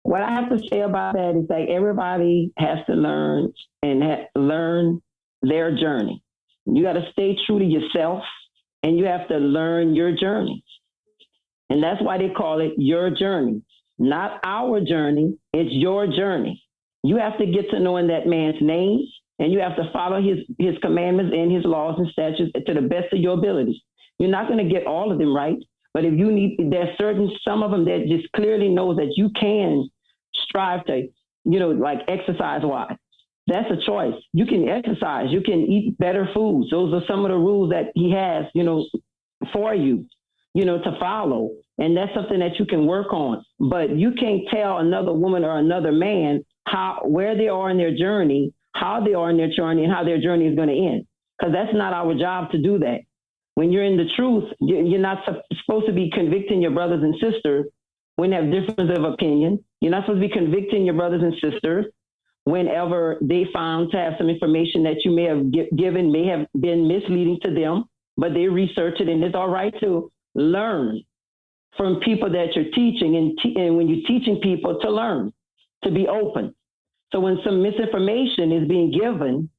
What I have to say about that is like everybody has to learn and learn their journey. You got to stay true to yourself, and you have to learn your journey. And that's why they call it your journey. Not our journey, it's your journey. You have to get to knowing that man's name, and you have to follow his commandments and his laws and statutes to the best of your ability. You're not going to get all of them right, but if you need, there's some of them that just clearly knows that you can strive to, you know, like exercise-wise. That's a choice. You can exercise. You can eat better foods. Those are some of the rules that he has, you know, for you, you know, to follow. And that's something that you can work on. But you can't tell another woman or another man where they are in their journey, how they are in their journey, and how their journey is going to end. Because that's not our job to do that. When you're in the truth, you're not supposed to be convicting your brothers and sisters when they have difference of opinion. You're not supposed to be convicting your brothers and sisters whenever they found to have some information that you may have given may have been misleading to them, but they research it, and it's all right to learn from people that you're teaching, and when you're teaching people to learn, to be open. So when some misinformation is being given,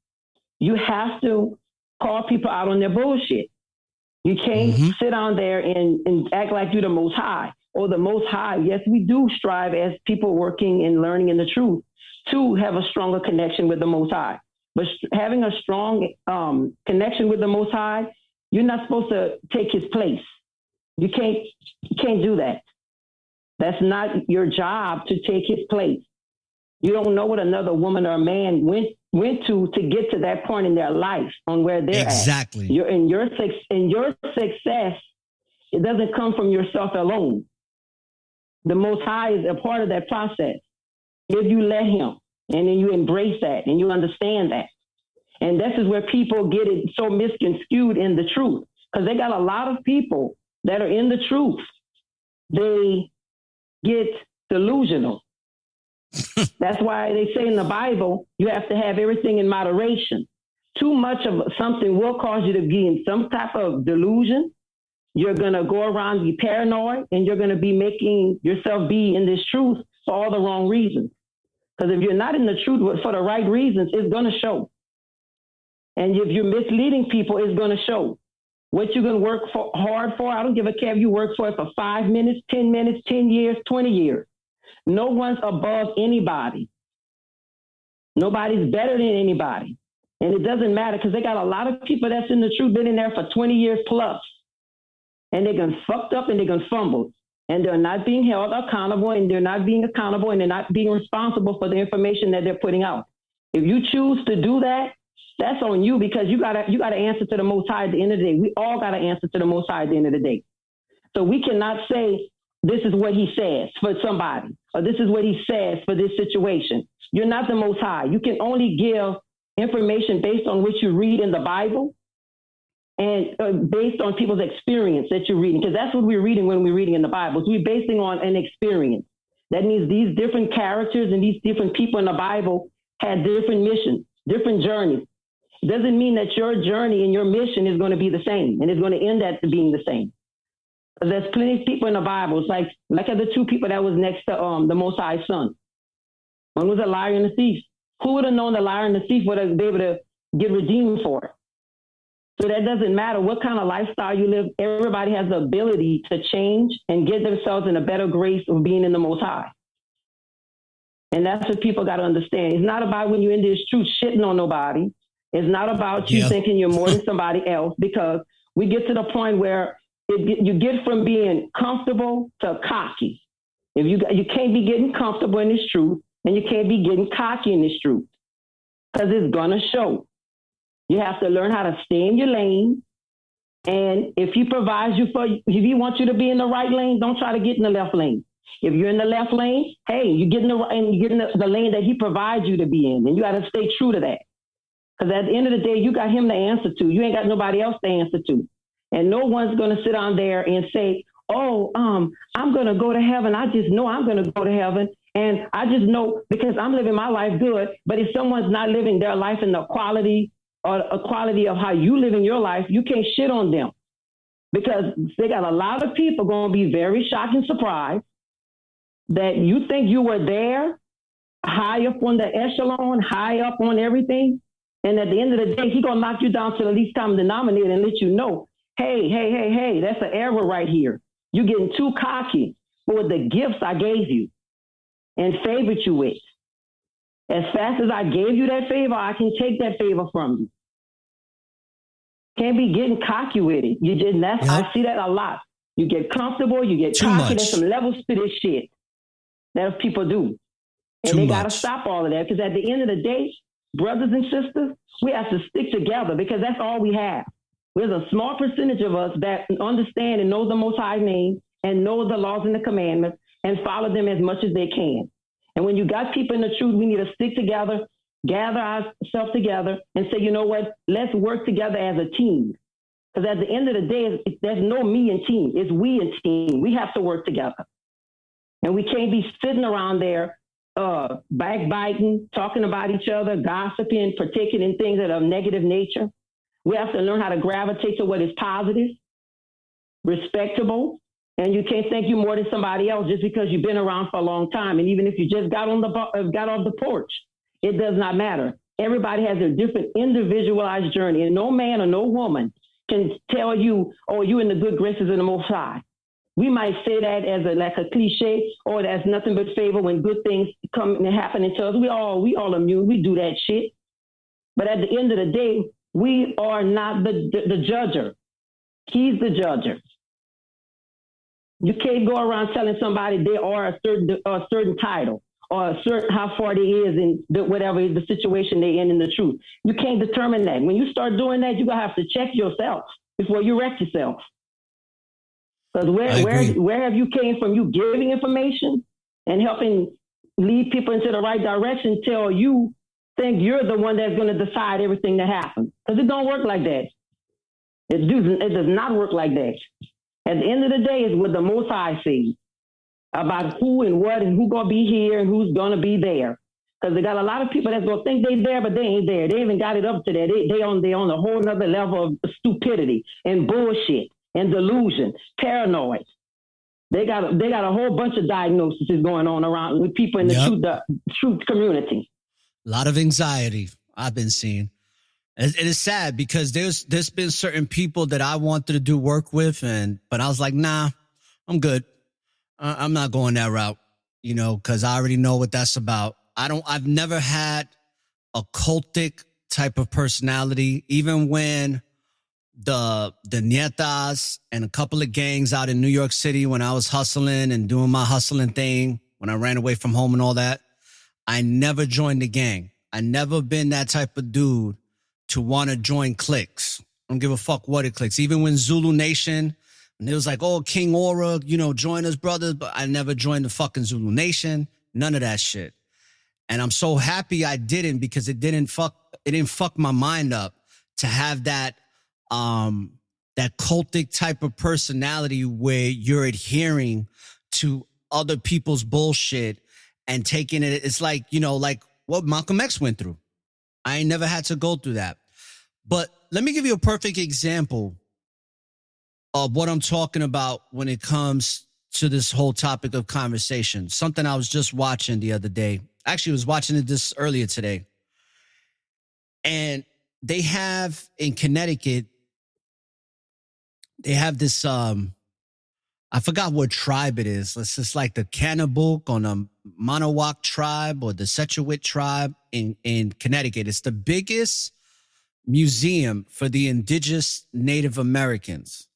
you have to call people out on their bullshit. You can't sit on there and act like you're the Most High or the Most High. Yes, we do strive as people working and learning in the truth to have a stronger connection with the Most High. But having a strong connection with the Most High, you're not supposed to take his place. You can't do that. That's not your job to take his place. You don't know what another woman or man went to get to that point in their life on where they're exactly. at. Your success, it doesn't come from yourself alone. The Most High is a part of that process. If you let him, and then you embrace that, and you understand that. And this is where people get it so misconstrued in the truth, because they got a lot of people that are in the truth. They get delusional. That's why they say in the Bible, you have to have everything in moderation. Too much of something will cause you to be in some type of delusion. You're going to go around, be paranoid, and you're going to be making yourself be in this truth for all the wrong reasons. Because if you're not in the truth for the right reasons, it's going to show. And if you're misleading people, it's going to show. What you're going to work hard for, I don't give a care if you work for it for 5 minutes, 10 minutes, 10 years, 20 years. No one's above anybody. Nobody's better than anybody. And it doesn't matter, because they got a lot of people that's in the truth, been in there for 20 years plus. And they're going to fucked up and they're going to fumble. And they're not being held accountable, and they're not being accountable, and they're not being responsible for the information that they're putting out. If you choose to do that, that's on you, because you gotta answer to the Most High at the end of the day. We all got to answer to the Most High at the end of the day. So we cannot say, this is what he says for somebody, or this is what he says for this situation. You're not the Most High. You can only give information based on what you read in the Bible and based on people's experience that you're reading, because that's what we're reading when we're reading in the Bible. So we're basing on an experience. That means these different characters and these different people in the Bible had different missions, different journeys. It doesn't mean that your journey and your mission is going to be the same, and it's going to end up being the same. There's plenty of people in the Bible. It's like the two people that was next to the Most High's son. One was a liar and a thief. Who would have known the liar and the thief would have been able to get redeemed for it? So that doesn't matter what kind of lifestyle you live. Everybody has the ability to change and get themselves in a better grace of being in the Most High. And that's what people got to understand. It's not about when you're in this truth shitting on nobody. It's not about you thinking you're more than somebody else, because we get to the point where you get from being comfortable to cocky. If you can't be getting comfortable in this truth, and you can't be getting cocky in this truth, because it's going to show. You have to learn how to stay in your lane. And if he provides you if he wants you to be in the right lane, don't try to get in the left lane. If you're in the left lane, hey, you get in the lane that he provides you to be in, and you got to stay true to that. Because at the end of the day, you got him to answer to. You ain't got nobody else to answer to. And no one's going to sit on there and say, oh, I'm going to go to heaven. I just know I'm going to go to heaven. And I just know because I'm living my life good. But if someone's not living their life in the quality or a quality of how you live in your life, you can't shit on them. Because they got a lot of people going to be very shocked and surprised that you think you were there, high up on the echelon, high up on everything. And at the end of the day, he's going to knock you down to the least common denominator and let you know, hey, that's an error right here. You're getting too cocky for the gifts I gave you and favored you with. As fast as I gave you that favor, I can take that favor from you. Can't be getting cocky with it. I see that a lot. You get comfortable, you get cocky. There's some levels to this shit that people do. And they got to stop all of that, because at the end of the day, brothers and sisters, we have to stick together, because that's all we have. There's a small percentage of us that understand and know the Most High name and know the laws and the commandments and follow them as much as they can. And when you got people in the truth, we need to stick together, gather ourselves together and say, you know what, let's work together as a team. Because at the end of the day, there's no me and team. It's we and team. We have to work together. And we can't be sitting around there backbiting, talking about each other, gossiping, partaking in things that are of negative nature. We have to learn how to gravitate to what is positive, respectable, And you can't think you more than somebody else just because you've been around for a long time. And even if you just got off the porch, it does not matter. Everybody has a different individualized journey, and no man or no woman can tell you, oh, you in the good graces of the Most High. We might say that as a cliche, or that's nothing but favor when good things come and happen to us. We all immune. We do that shit. But at the end of the day, we are not the judger. He's the judger. You can't go around telling somebody they are a certain title or a certain how far they is in whatever the situation they in the truth. You can't determine that. When you start doing that, you're gonna have to check yourself before you wreck yourself. Because where have you came from? You giving information and helping lead people into the right direction till you think you're the one that's going to decide everything that happens. Because it don't work like that. It does not work like that. At the end of the day, it's what the Most High sees about who and what and who gonna be here and who's gonna be there. Because they got a lot of people that's gonna think they there, but they ain't there. They even got it up to there. They on a whole nother level of stupidity and bullshit and delusion, paranoid. They got a whole bunch of diagnoses going on around with people in the truth community. A lot of anxiety I've been seeing. It is sad because there's been certain people that I wanted to do work with, but I was like, nah, I'm good. I'm not going that route, because I already know what that's about. I've never had a cultic type of personality, even when the Nietas and a couple of gangs out in New York City when I was hustling and doing my hustling thing, when I ran away from home and all that, I never joined the gang. I never been that type of dude to want to join cliques. I don't give a fuck what it clicks. Even when Zulu Nation, and it was like, oh, King ORRA, join us, brothers. But I never joined the fucking Zulu Nation. None of that shit. And I'm so happy I didn't, because it didn't fuck my mind up to have that cultic type of personality where you're adhering to other people's bullshit and taking it. It's like, like what Malcolm X went through. I ain't never had to go through that. But let me give you a perfect example of what I'm talking about when it comes to this whole topic of conversation. Something I was just watching the other day. Actually, I was watching it this earlier today. And they have in Connecticut, they have this, I forgot what tribe it is. It's just like the Cannibal on a Monowak tribe or the Sechuit tribe in Connecticut. It's the biggest museum for the indigenous Native Americans.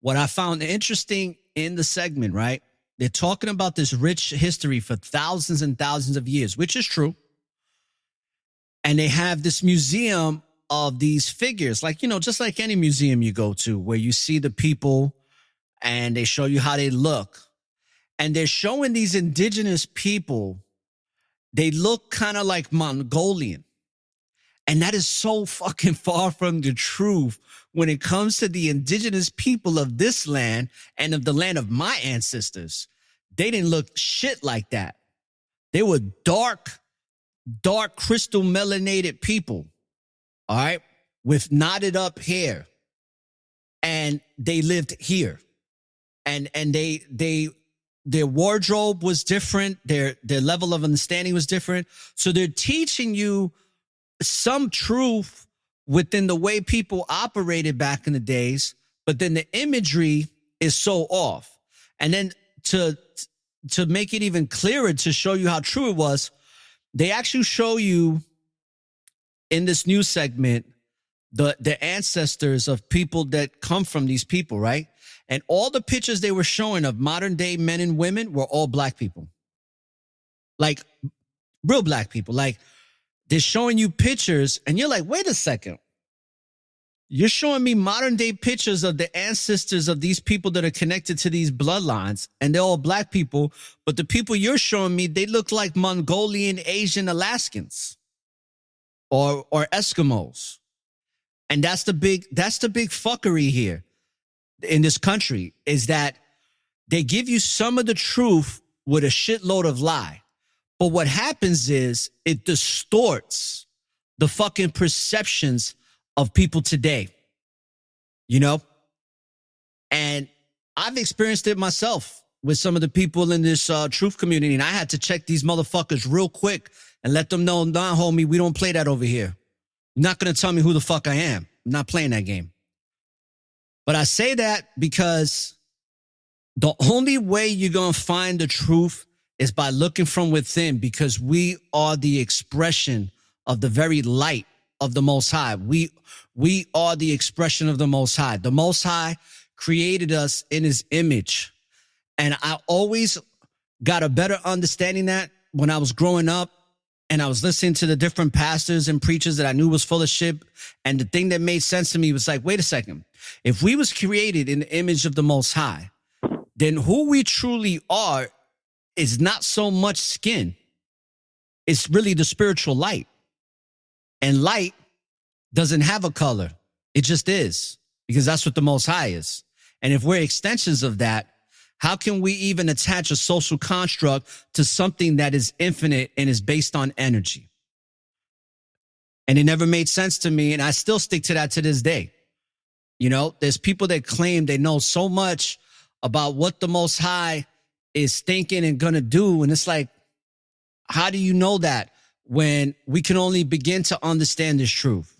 What I found interesting in the segment, right? They're talking about this rich history for thousands and thousands of years, which is true. And they have this museum of these figures, like, just like any museum you go to where you see the people and they show you how they look. And they're showing these indigenous people, they look kind of like Mongolian. And that is so fucking far from the truth when it comes to the indigenous people of this land and of the land of my ancestors. They didn't look shit like that. They were dark crystal melanated people, all right, with knotted up hair. And they lived here. And their wardrobe was different. Their level of understanding was different. So they're teaching you some truth within the way people operated back in the days, but then the imagery is so off. And then to make it even clearer, to show you how true it was, they actually show you in this news segment the ancestors of people that come from these people, right? And all the pictures they were showing of modern day men and women were all black people. Like real black people. Like they're showing you pictures and you're like, wait a second. You're showing me modern day pictures of the ancestors of these people that are connected to these bloodlines, and they're all black people. But the people you're showing me, they look like Mongolian, Asian, Alaskans or Eskimos. And that's the big fuckery here in this country, is that they give you some of the truth with a shitload of lie. But what happens is it distorts the fucking perceptions of people today, and I've experienced it myself with some of the people in this truth community, and I had to check these motherfuckers real quick and let them know, nah, homie, we don't play that over here. You're not going to tell me who the fuck I am. I'm not playing that game. But I say that because the only way you're going to find the truth is by looking from within, because we are the expression of the very light of the Most High. We are the expression of the Most High. The Most High created us in his image. And I always got a better understanding that when I was growing up and I was listening to the different pastors and preachers that I knew was full of shit. And the thing that made sense to me was like, wait a second. If we was created in the image of the Most High, then who we truly are is not so much skin. It's really the spiritual light. And light doesn't have a color. It just is, because that's what the Most High is. And if we're extensions of that, how can we even attach a social construct to something that is infinite and is based on energy? And it never made sense to me. And I still stick to that to this day. You know, there's people that claim they know so much about what the Most High is thinking and going to do. And it's like, how do you know that when we can only begin to understand this truth?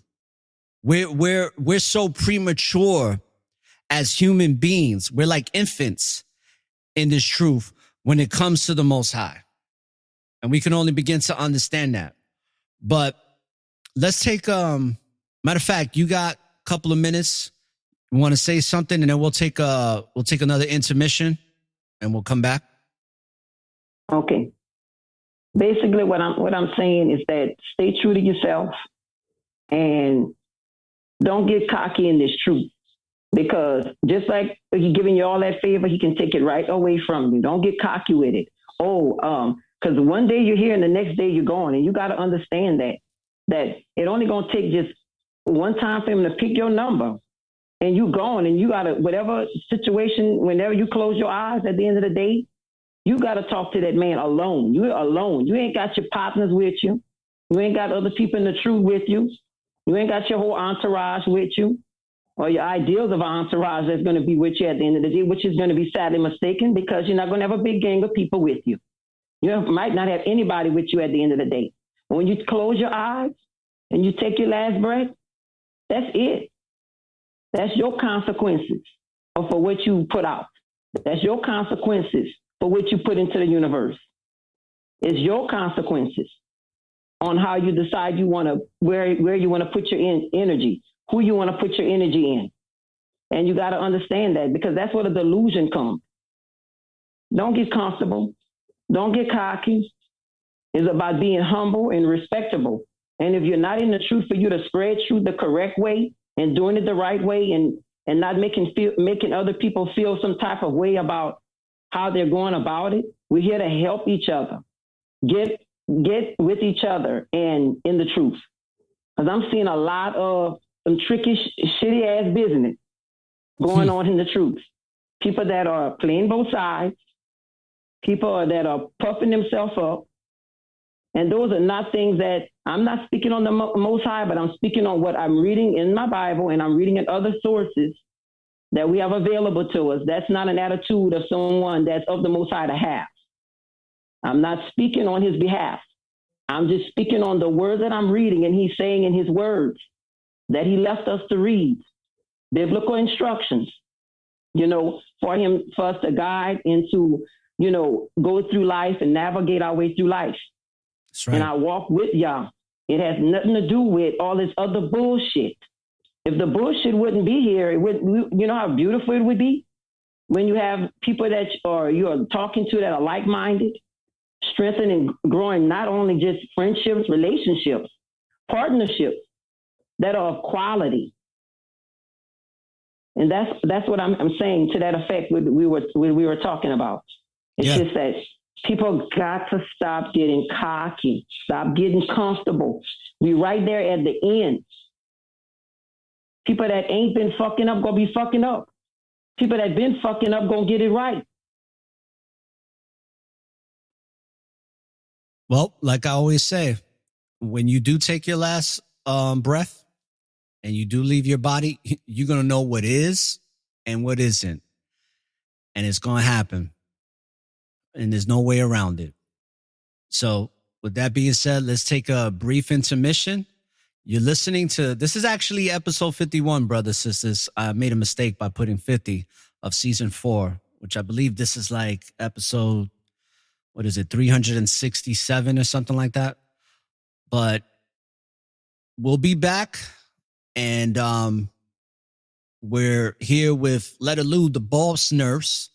We're so premature as human beings. We're like infants in this truth when it comes to the Most High. And we can only begin to understand that. But let's take, matter of fact, you got a couple of minutes. You want to say something, and then we'll take another intermission and we'll come back. Okay. Basically what I'm saying is that stay true to yourself and don't get cocky in this truth. Because just like he's giving you all that favor, he can take it right away from you. Don't get cocky with it. Because one day you're here and the next day you're gone. And you got to understand that it only going to take just one time for him to pick your number and you gone. And you got to, whatever situation, whenever you close your eyes at the end of the day, you got to talk to that man alone. You're alone. You ain't got your partners with you. You ain't got other people in the truth with you. You ain't got your whole entourage with you, or your ideals of entourage that's going to be with you at the end of the day, which is going to be sadly mistaken, because you're not going to have a big gang of people with you. You might not have anybody with you at the end of the day. But when you close your eyes and you take your last breath, that's it. That's your consequences for what you put out. That's your consequences for what you put into the universe. It's your consequences on how you decide you want to, where you want to put your energy, who you want to put your energy in. And you got to understand that, because that's where the delusion comes. Don't get comfortable. Don't get cocky. It's about being humble and respectable. And if you're not in the truth, for you to spread truth the correct way and doing it the right way, and not making other people feel some type of way about how they're going about it. We're here to help each other. Get with each other and in the truth. Because I'm seeing a lot of some tricky, shitty ass business going on in the truth. People that are playing both sides, people that are puffing themselves up. And those are not things that, I'm not speaking on the Most High, but I'm speaking on what I'm reading in my Bible and I'm reading in other sources that we have available to us. That's not an attitude of someone that's of the Most High to have. I'm not speaking on his behalf. I'm just speaking on the words that I'm reading, and he's saying in his words that he left us to read. Biblical instructions, for us to guide and to, go through life and navigate our way through life. That's right. And I walk with y'all. It has nothing to do with all this other bullshit. If the bullshit wouldn't be here, you know how beautiful it would be when you have people that you're talking to that are like-minded, strengthening and growing not only just friendships, relationships, partnerships that are of quality. And that's what I'm saying to that effect we were talking about. It's just that people got to stop getting cocky, stop getting comfortable. We right there at the end. People that ain't been fucking up gonna be fucking up. People that been fucking up gonna get it right. Well, like I always say, when you do take your last breath and you do leave your body, you're going to know what is and what isn't. and it's going to happen. And there's no way around it. So with that being said, let's take a brief intermission. You're listening to, this is actually episode 51, brothers, sisters. I made a mistake by putting 50 of season 4, which I believe this is like episode, 367 or something like that. But we'll be back, and we're here with Letta Lou, the boss nurse,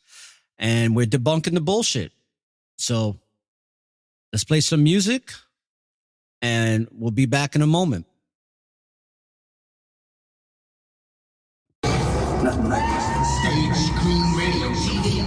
and we're debunking the bullshit. So let's play some music, and we'll be back in a moment. Nothing like this. Stage, screen, radio, TV,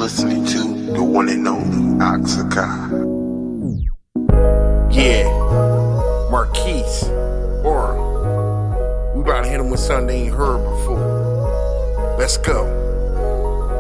listening to the one and only Oxakai. Yeah, Marquise, ORRA. We about to hit him with something they ain't heard before. Let's go.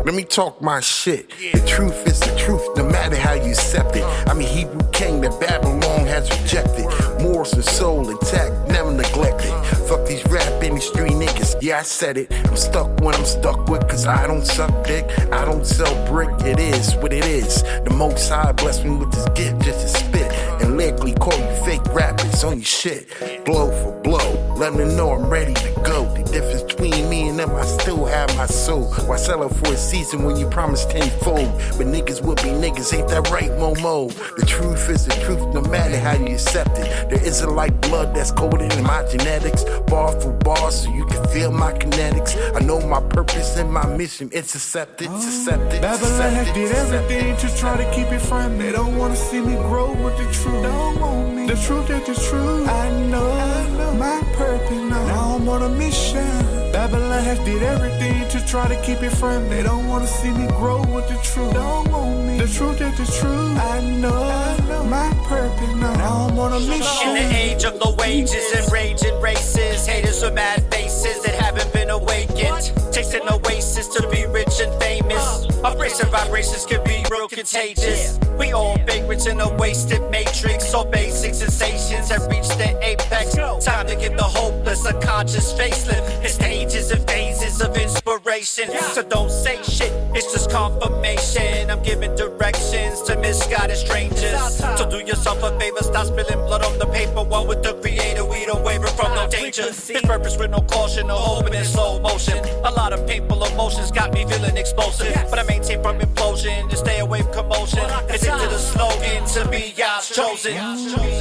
Let me talk my shit. The truth is the truth, no matter how you accept it. I'm a Hebrew king that Babylon has rejected. Morals and soul intact, never neglected. Fuck these rap industry niggas, yeah I said it. I'm stuck when I'm stuck with, cause I don't suck dick. I don't sell brick, it is what it is. The Most High blessed me with this gift just to spit. And lyrically call you fake rappers on your shit. Blow for blow, let me know I'm ready to go. The difference between me and them, I still have my soul. Why sell it for a season when you promise tenfold? But niggas will be niggas, ain't that right, Momo? The truth is the truth, no matter how you accept it. There isn't like blood that's coded in my genetics. Bar for bar, so you can feel my kinetics. I know my purpose and my mission, it's accepted, it's accepted. Babylon did everything to try to keep it from me. They don't wanna see me grow with the truth. Don't want me. The truth is the truth. I know my purpose now. Now I'm on a mission. Babylon has did everything to try to keep it from me. They don't wanna see me grow with the truth. Don't want me. The truth is the truth. I know my purpose now. Now I'm on a mission. In the age of low wages and raging races, haters with mad faces that haven't been awakened. Takes an oasis to be rich and famous. Vibration vibrations can be real contagious. We all vagrants in a wasted matrix. So basic sensations have reached their apex. Time to give the hopeless a conscious facelift. It's stages and phases of inspiration. So don't say shit, it's just confirmation. I'm giving directions to misguided strangers. So do yourself a favor, stop spilling blood on the paper. One with the creator, we don't waver from no danger. His purpose with no caution, no open in slow motion. A lot of painful emotions got me feeling explosive, but I maintain from implosion to stay away from commotion. It's into the slogan to be God's chosen.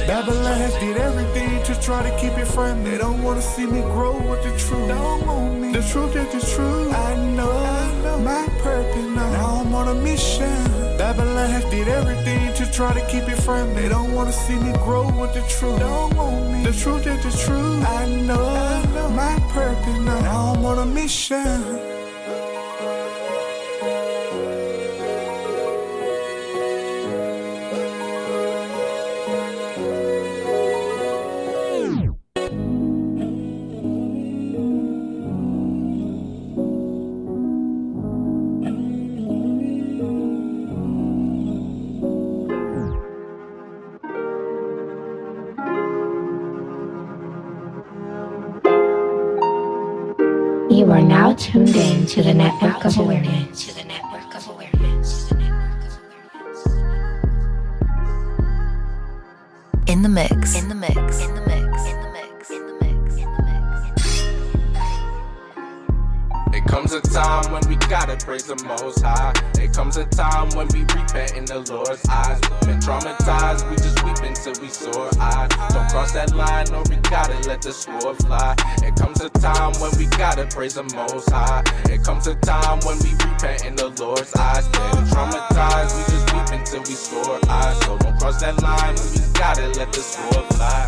Babylon has did everything to try to keep it from me. They don't wanna see me grow with the truth. Don't want me. The truth is the truth. I know my purpose now. Now I'm on a mission. Babylon has did everything to try to keep it from me. They don't wanna see me grow with the truth. Don't want me. The truth is the truth. I know my purpose now. Now I'm on a mission. You are now tuned in to the Network of Awareness. In the mix. In the mix. In the mix. In the mix. In the mix. In the mix. It comes a time when we gotta praise the Most High. It comes a time when we repent in the Lord's eyes. We've been traumatized, we just weep until we sore eyes. Don't cross that line or we gotta let the sword fly. It comes a time when we gotta praise the Most High. It comes a time when we repent in the Lord's eyes. Been traumatized, we just weep until we sore eyes. So don't cross that line when we gotta let the sword fly.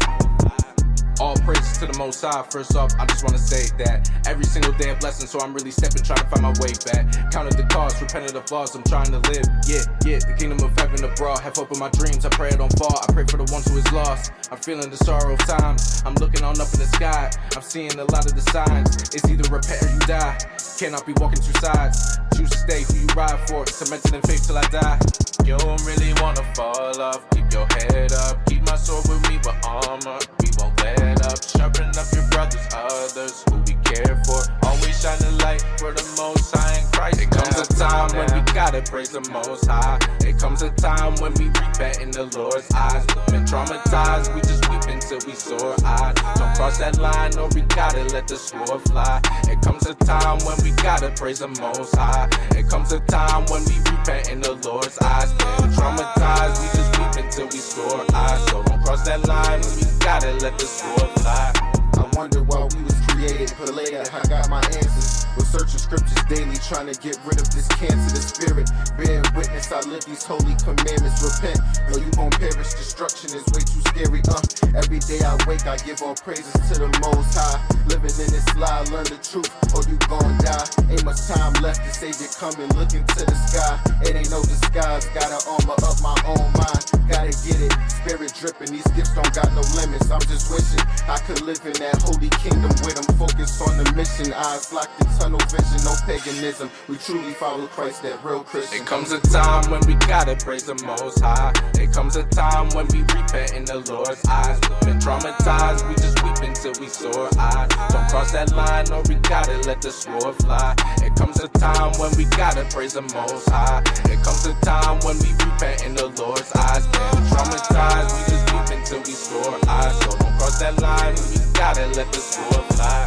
All praises to the Most High. First off, I just want to say that every single day a blessing, so I'm really stepping, trying to find my way back. Counted the cost, repented the flaws, I'm trying to live. Yeah, the kingdom of heaven abroad. Have hope in my dreams, I pray I don't fall. I pray for the ones who is lost. I'm feeling the sorrow of times. I'm looking on up in the sky. I'm seeing a lot of the signs. It's either repent or you die. Cannot be walking two sides. Choose to stay who you ride for. Cemented in faith till I die. You don't really wanna fall off. Keep your head up. Keep my sword with me with armor. We won't let up. Sharpen up your brothers, others who we care for. Always shine the light for the Most High in Christ. It comes a time when we gotta praise the Most High. It comes a time when we repent in the Lord's eyes. Been traumatized, we just weep until we sore eyes. Don't cross that line or we gotta let the sword fly. It comes a time when we gotta praise the Most High. It comes a time when we repent in the Lord's eyes. Been traumatized, we just weep until we sore eyes. So don't cross that line when we gotta let the sword fly. I wonder why we was created, but later I got my answers. Was searching scriptures daily, trying to get rid of this cancer, the spirit. Bear witness, I live these holy commandments. Repent, or you gon' perish. Destruction is way too scary. Every day I wake, I give all praises to the Most High. Living in this lie, learn the truth, or you gon' die. Ain't much time left, the Savior coming, looking to the sky. It ain't no disguise, gotta armor up my own mind. Gotta get it, spirit dripping, these gifts don't got no limits. I'm just wishing I could live in that holy kingdom with them. Focus on the mission, eyes locked in tunnel vision, no paganism. We truly follow Christ, that real Christian. It comes a time when we gotta praise the Most High. It comes a time when we repent in the Lord's eyes. Been traumatized, we just weep until we sore eyes. Don't cross that line or we gotta let the sword fly. It comes a time when we gotta praise the Most High. It comes a time when we repent in the Lord's eyes. Been traumatized, we just weep until we sore eyes. So don't cross that line when we gotta let the sword fly.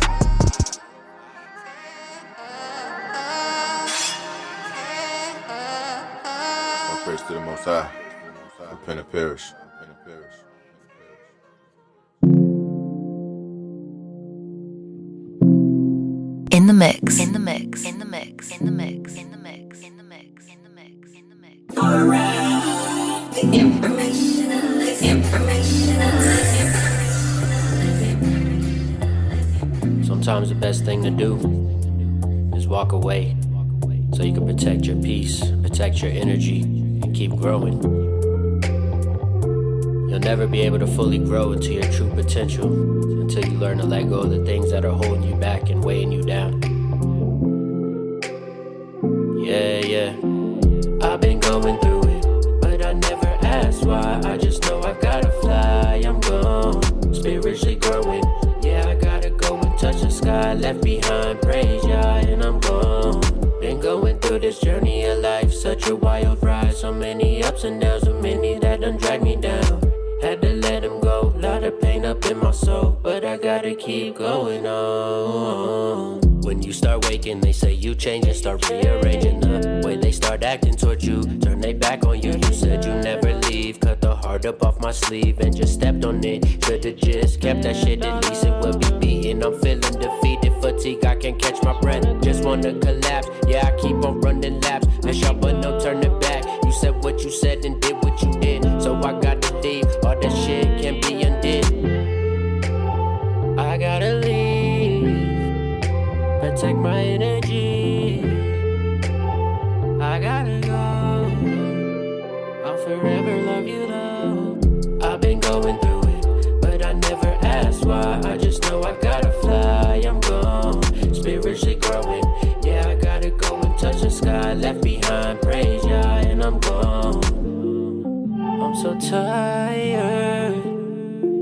All praise to the Most High. Repent or perish. In the mix. In the mix. In the mix. In the mix. In the mix. In the mix. In the mix. In the mix. ORRA. The informationalist. Sometimes the best thing to do is walk away so you can protect your peace, protect your energy, and keep growing. You'll never be able to fully grow into your true potential until you learn to let go of the things that are holding you back and weighing you down. Yeah. I've been going through it, but I never asked why. I just know I gotta fly, I'm gone, spiritually growing. Yeah, I gotta go and touch the sky, left behind, praise Yah, and I'm gone. Been going through this journey of life, such a wild ride. So many ups and downs, so many that done drag me down. Had to let them go, lot of pain up in my soul, but I gotta keep going on. When you start waking, they say you change and start rearranging the way they start acting towards you. Turn they back on you, you said you never leave. Cut the heart up off my sleeve and just stepped on it. Should've just kept that shit, at least it would be beating. I'm feeling defeated, fatigue, I can't catch my breath. Just wanna collapse, yeah, I keep on running laps. No sharp but no turning back. You said what you said and did what you did, so I gotta leave. All that shit can't be undid. I gotta leave, protect my energy. I gotta go, I'll forever love you though. I've been going through it, but I never asked why. I just know I gotta fly, I'm gone, spiritually growing. Yeah, I gotta go and touch the sky, left behind, praise Yah, and I'm gone. I'm so tired,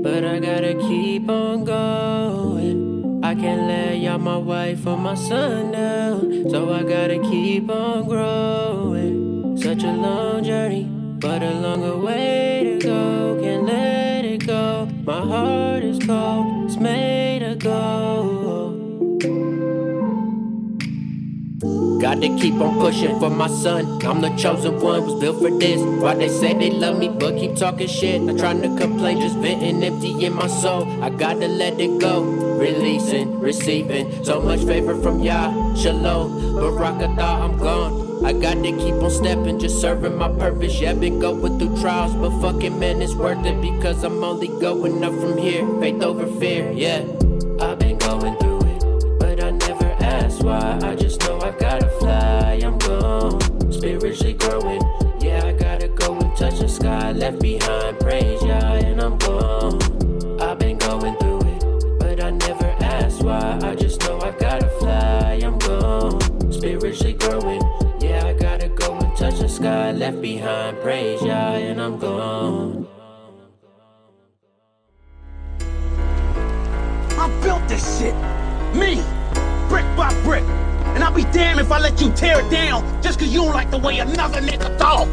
but I gotta keep on going. I can't let Yah, my wife, or my son down, so I gotta keep on growing. Such a long journey, but a longer way to go. Can't let it go, my heart is cold, it's made of gold. Got to keep on pushing for my son. I'm the chosen one, was built for this. Why they say they love me, but keep talking shit. Not trying to complain, just venting empty in my soul. I gotta let it go. Releasing, receiving so much favor from Yah. Shalom, Barakatah, I'm gone. I got to keep on stepping, just serving my purpose. Yeah, been going through trials, but fucking man, it's worth it because I'm only going up from here. Faith over fear, yeah. I've been going through it, but I never asked why. I just know I gotta fly. I'm gone, spiritually growing. Yeah, I gotta go and touch the sky. Left behind, praise Yah, and I'm gone. I've been going through it, but I never asked why. I just know I gotta fly. I'm gone, spiritually growing. Yeah, I gotta go and touch the sky. Left behind, praise Yah, and I'm gone. I built this shit. Me. Brick by brick. And I'll be damned if I let you tear it down just cause you don't like the way another nigga talk.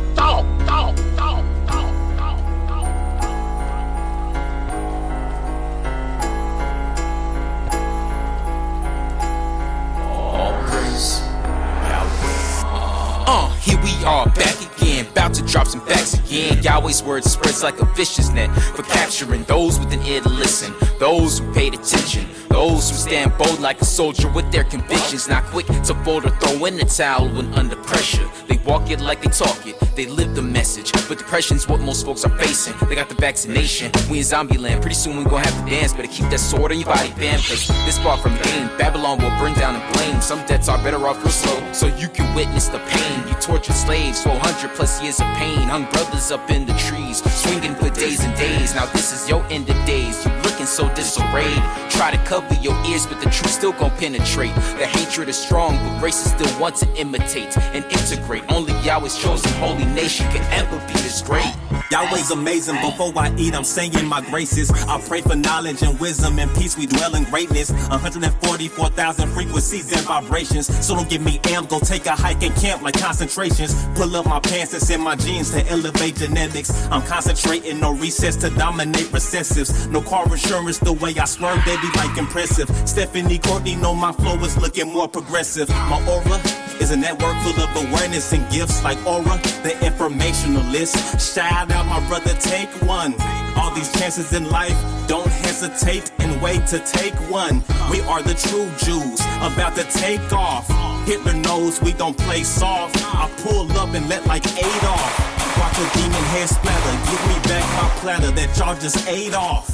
Here we are back again, about to drop some facts again. Yahweh's word spreads like a vicious net for capturing those with an ear to listen, those who paid attention, those who stand bold like a soldier with their convictions, not quick to fold or throw in the towel when under pressure. They walk it like they talk it, they live the message, but depression's what most folks are facing. They got the vaccination, we in zombie land, pretty soon we gon' have to dance. Better keep that sword in your body, fam, cause this far from game, Babylon will burn down and blame. Some debts are better off real slow, so you can witness the pain. You tortured slaves, 400 plus years of pain, hung brothers up in the trees, swinging for days and days. Now this is your end of days, you looking so disarrayed. Try to cover your ears, but the truth still gon' penetrate. The hatred is strong, but races still want to imitate and integrate. Only Yahweh's chosen holy nation can ever be this great. Yahweh's amazing. Before I eat, I'm saying my graces. I pray for knowledge and wisdom and peace. We dwell in greatness. 144,000 frequencies and vibrations. So don't give me amp. Go take a hike and camp like concentrations. Pull up my pants and send my genes to elevate genetics. I'm concentrating, no recess to dominate recessives. No car insurance, the way I swerve, they be like impressive. Stephanie Courtney know my flow is looking more progressive. My aura is a network full of awareness and gifts like ORRA, the informationalist. Shout out my brother, take one. All these chances in life, don't hesitate and wait to take one. We are the true Jews, about to take off. Hitler knows we don't play soft. I pull up and let like 8 off. Watch a demon head splatter, give me back my platter that y'all just ate off.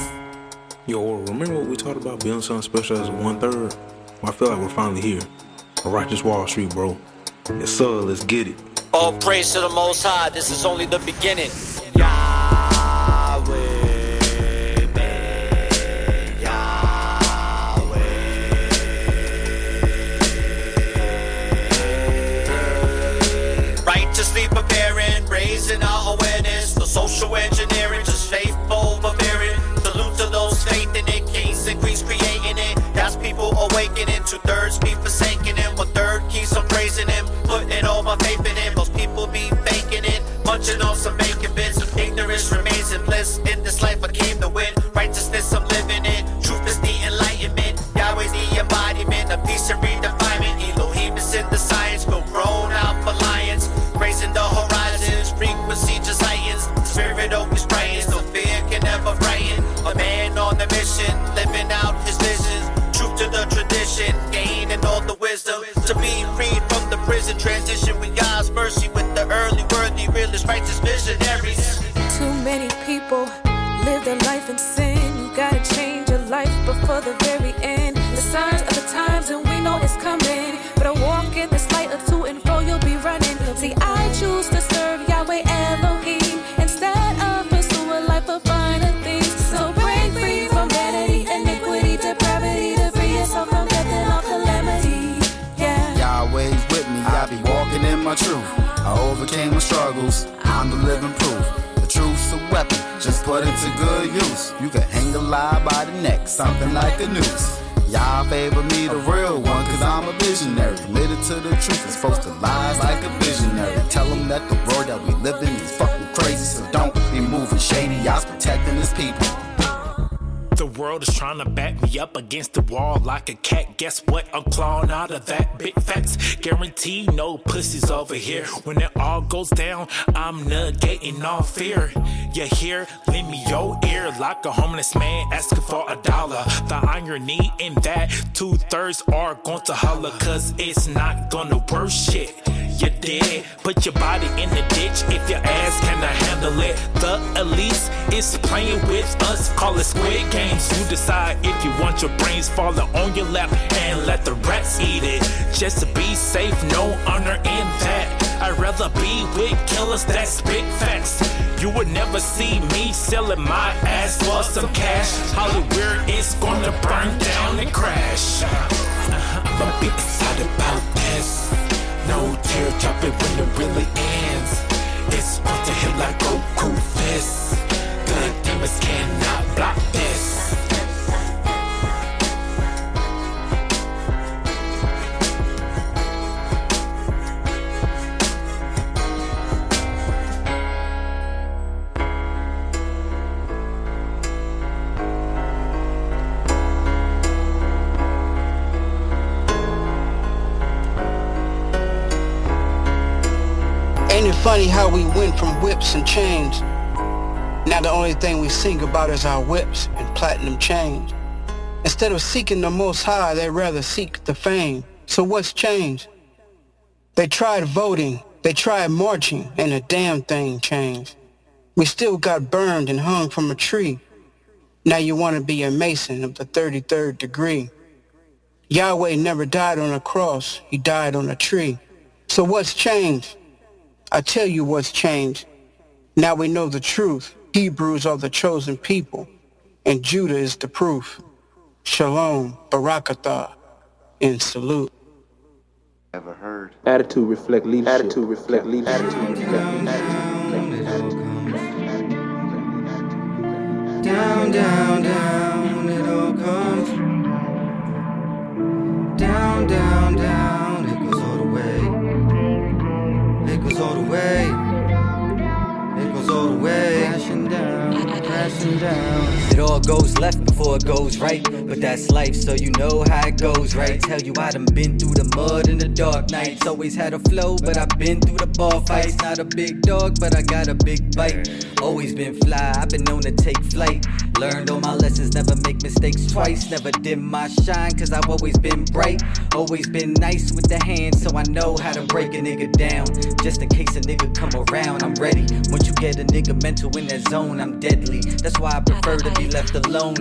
Yo, remember what we talked about building something special as a 1/3? I feel like we're finally here. Righteous Wall Street, bro. Yes, sir, let's get it. All praise to the Most High, this is only the beginning. Righteously preparing, raising our awareness. The social engineering, just faithful forbearing. Salute to those faith in it, kings and queens creating it. That's people awakening, 2/3 be forsaking him, 1/3 keeps on praising him, putting all my faith in him. Most people be faking it, munching on some bacon bits. Ignorance remains in bliss. In this life I came to win, righteousness I'm living in. Truth is the enlightenment, Yahweh's the embodiment of peace and redefinement. Elohim is in the science, we'll grown out for lions. Raising the horizons, frequency just heightens. Spirit always brightens, no fear can ever brighten. A man on the mission, living out his visions. Truth to the tradition, gaining all the wisdom. To be freed from the prison, transition with God's mercy. With the early worthy, realist, righteous visionaries. Too many people live their life in sin. You gotta change your life before the very end. The signs of the times and we know it's coming. But I walk in this light of to and fro, you'll be running. See, I choose to serve Yahweh Elohim instead of pursue a life of finer things. So break free from vanity, iniquity, depravity, to free yourself from death and all calamity. Yeah. Yahweh's with me, I be walking in my truth. I overcame my struggles, I'm the living proof. The truth's a weapon, just put it to good use. You can hang a lie by the neck, something like a noose. Y'all favor me, the real one, cause I'm a visionary. Committed to the truth, exposed to lies like a visionary. Tell them that the world that we live in is fucking crazy, so don't be moving shady. Y'all's protecting his people. The world is trying to back me up against the wall like a cat. Guess what? I'm clawing out of that. Big facts, guarantee no pussies over here. When it all goes down, I'm negating all fear. You hear? Lend me your ear like a homeless man asking for $1. The irony in that 2/3 are going to holler, cause it's not gonna work shit. you're dead. Put your body in the ditch if your ass cannot handle it. The elite is playing with us, call it Squid Games. You decide if you want your brains falling on your lap and let the rats eat it. Just to be safe, no honor in that. I'd rather be with killers that spit facts. You would never see me selling my ass for some cash. Hollywood is gonna burn down and crash. I'm a bit excited about this. No tear dropping when it really ends. It's off to hit like Goku fist. Good demons cannot block this. Ain't it funny how we went from whips and chains? Now the only thing we sing about is our whips and platinum chains. Instead of seeking the most high, they'd rather seek the fame. So what's changed? They tried voting, they tried marching, and a damn thing changed. We still got burned and hung from a tree. Now you want to be a Mason of the 33rd degree. Yahweh never died on a cross, he died on a tree. So what's changed? I tell you what's changed. Now we know the truth. Hebrews are the chosen people, and Judah is the proof. Shalom, Barakatah, and salute. Ever heard? Attitude reflect leadership. Attitude reflect leadership. Down, down, down, it all comes. Down, down, down, it goes all the way. It goes all the way. It goes all the way. Crashing down, crashing down. It all goes left before it goes right, but that's life, so you know how it goes, right? Tell you I done been through the mud and the dark nights. Always had a flow, but I've been through the bar fights. Not a big dog, but I got a big bite. Always been fly, I've been known to take flight. Learned all my lessons, never make mistakes twice. Never dim my shine, cause I've always been bright. Always been nice with the hands, so I know how to break a nigga down. Just in case a nigga come around, I'm ready. Once you get a nigga mental in that zone, I'm deadly. That's why I prefer to be left alone.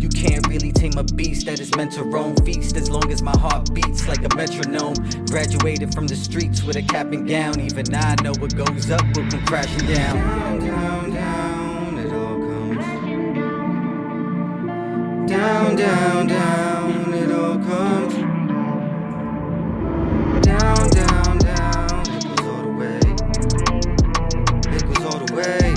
You can't really tame a beast that is meant to roam feast. As long as my heart beats like a metronome. Graduated from the streets with a cap and gown. Even I know what goes up will come crashing down. Down, down, it all comes. Down, down, down, it all comes. Down, down, down, it goes all the way. It goes all the way.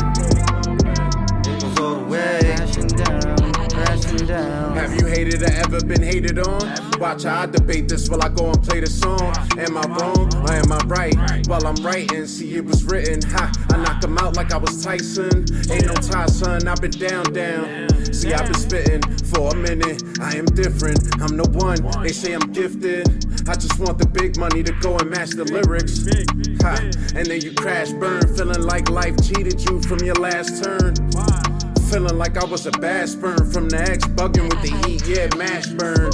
It goes all the way. Crashing down, crashing down. Have you hated or ever been hated on? Watch how I debate this while I go and play the song. Am I wrong or am I right? While I'm writing, see it was written. Ha, I knock him out like I was Tyson. Ain't no tie, son, I've been down, down. See, I've been spitting for a minute. I am different, I'm the one. They say I'm gifted. I just want the big money to go and match the lyrics. Ha, and then you crash, burn, feeling like life cheated you from your last turn. Feeling like I was a bad sperm from the ex, bugging with the heat, yeah, mash burn.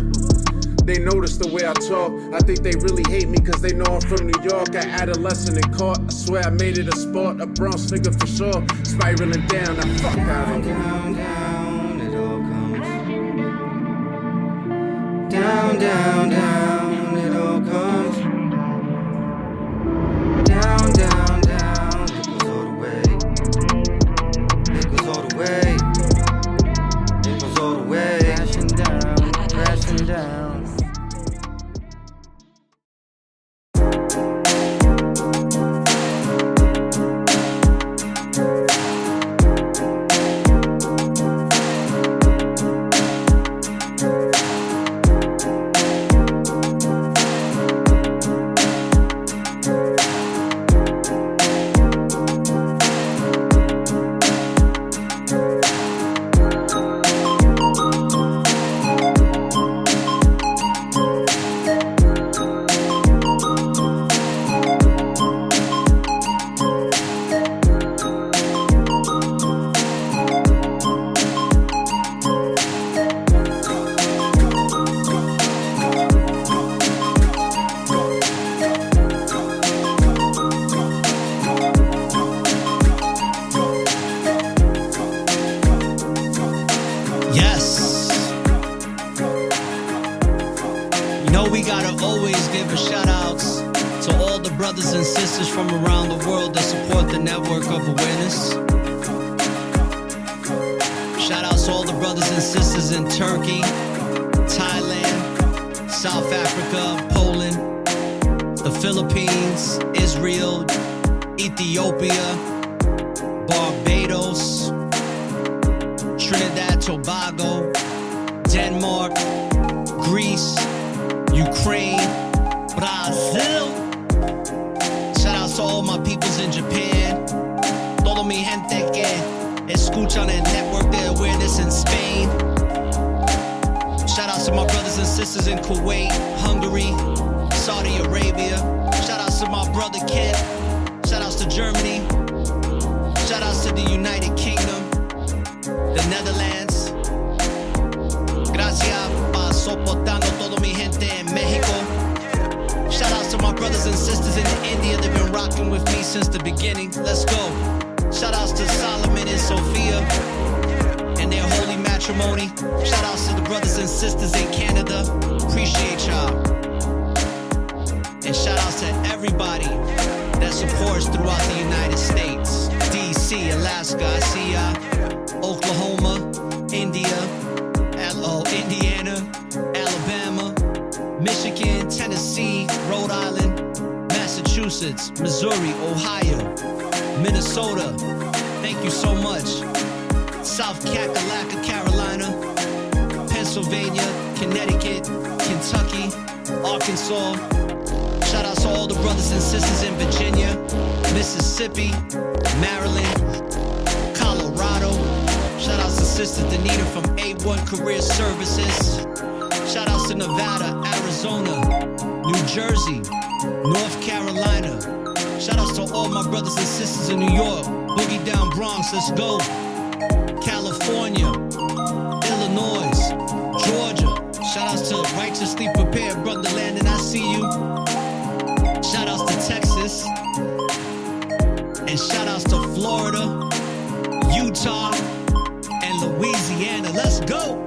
They notice the way I talk. I think they really hate me cause they know I'm from New York. I adolescent and caught. I swear I made it a sport. A Bronx nigga for sure. Spiraling down, now fuck out of here. Down, down, it all comes. Down, down, down, it all comes. Down, down, down, it goes all the way. It goes all the way. It goes all the way. Crashing down, crashing down. brothers and sisters from around the world that support the network of awareness. Shout out to all the brothers and sisters in Turkey, Thailand, South Africa, Poland, the Philippines, Israel, Ethiopia, Barbados, Trinidad, Tobago, Denmark, Greece, Ukraine, Brazil. Shout out to all my peoples in Japan. Todo mi gente que escuchan el network de awareness in Spain. Shout out to my brothers and sisters in Kuwait, Hungary, Saudi Arabia. Shout out to my brother Ken. Shout outs to Germany. Shout outs to the United Kingdom, the Netherlands. Gracias por soportando todo mi gente en Mexico. Shout outs to my brothers and sisters in India. They've been rocking with me since the beginning. Let's go. Shout outs to Solomon and Sophia and their holy matrimony. Shout outs to the brothers and sisters in Canada. Appreciate y'all. And shout outs to everybody that supports throughout the United States. DC, Alaska, I see ya. Oklahoma, India, Indiana, Alabama, Michigan, Tennessee, Rhode Island, Massachusetts, Missouri, Ohio, Minnesota. Thank you so much. South Kakalaka, Carolina, Pennsylvania, Connecticut, Kentucky, Arkansas. Shout out to all the brothers and sisters in Virginia, Mississippi, Maryland, Colorado. Shout out to Sister Danita from A1 Career Services. Shout out to Nevada, Arizona, New Jersey, North Carolina. Shout outs to all my brothers and sisters in New York, Boogie Down Bronx, let's go. California, Illinois, Georgia. Shout outs to Righteously Prepared, Brother Landon, I see you. Shout outs to Texas. And shout outs to Florida, Utah, and Louisiana. Let's go.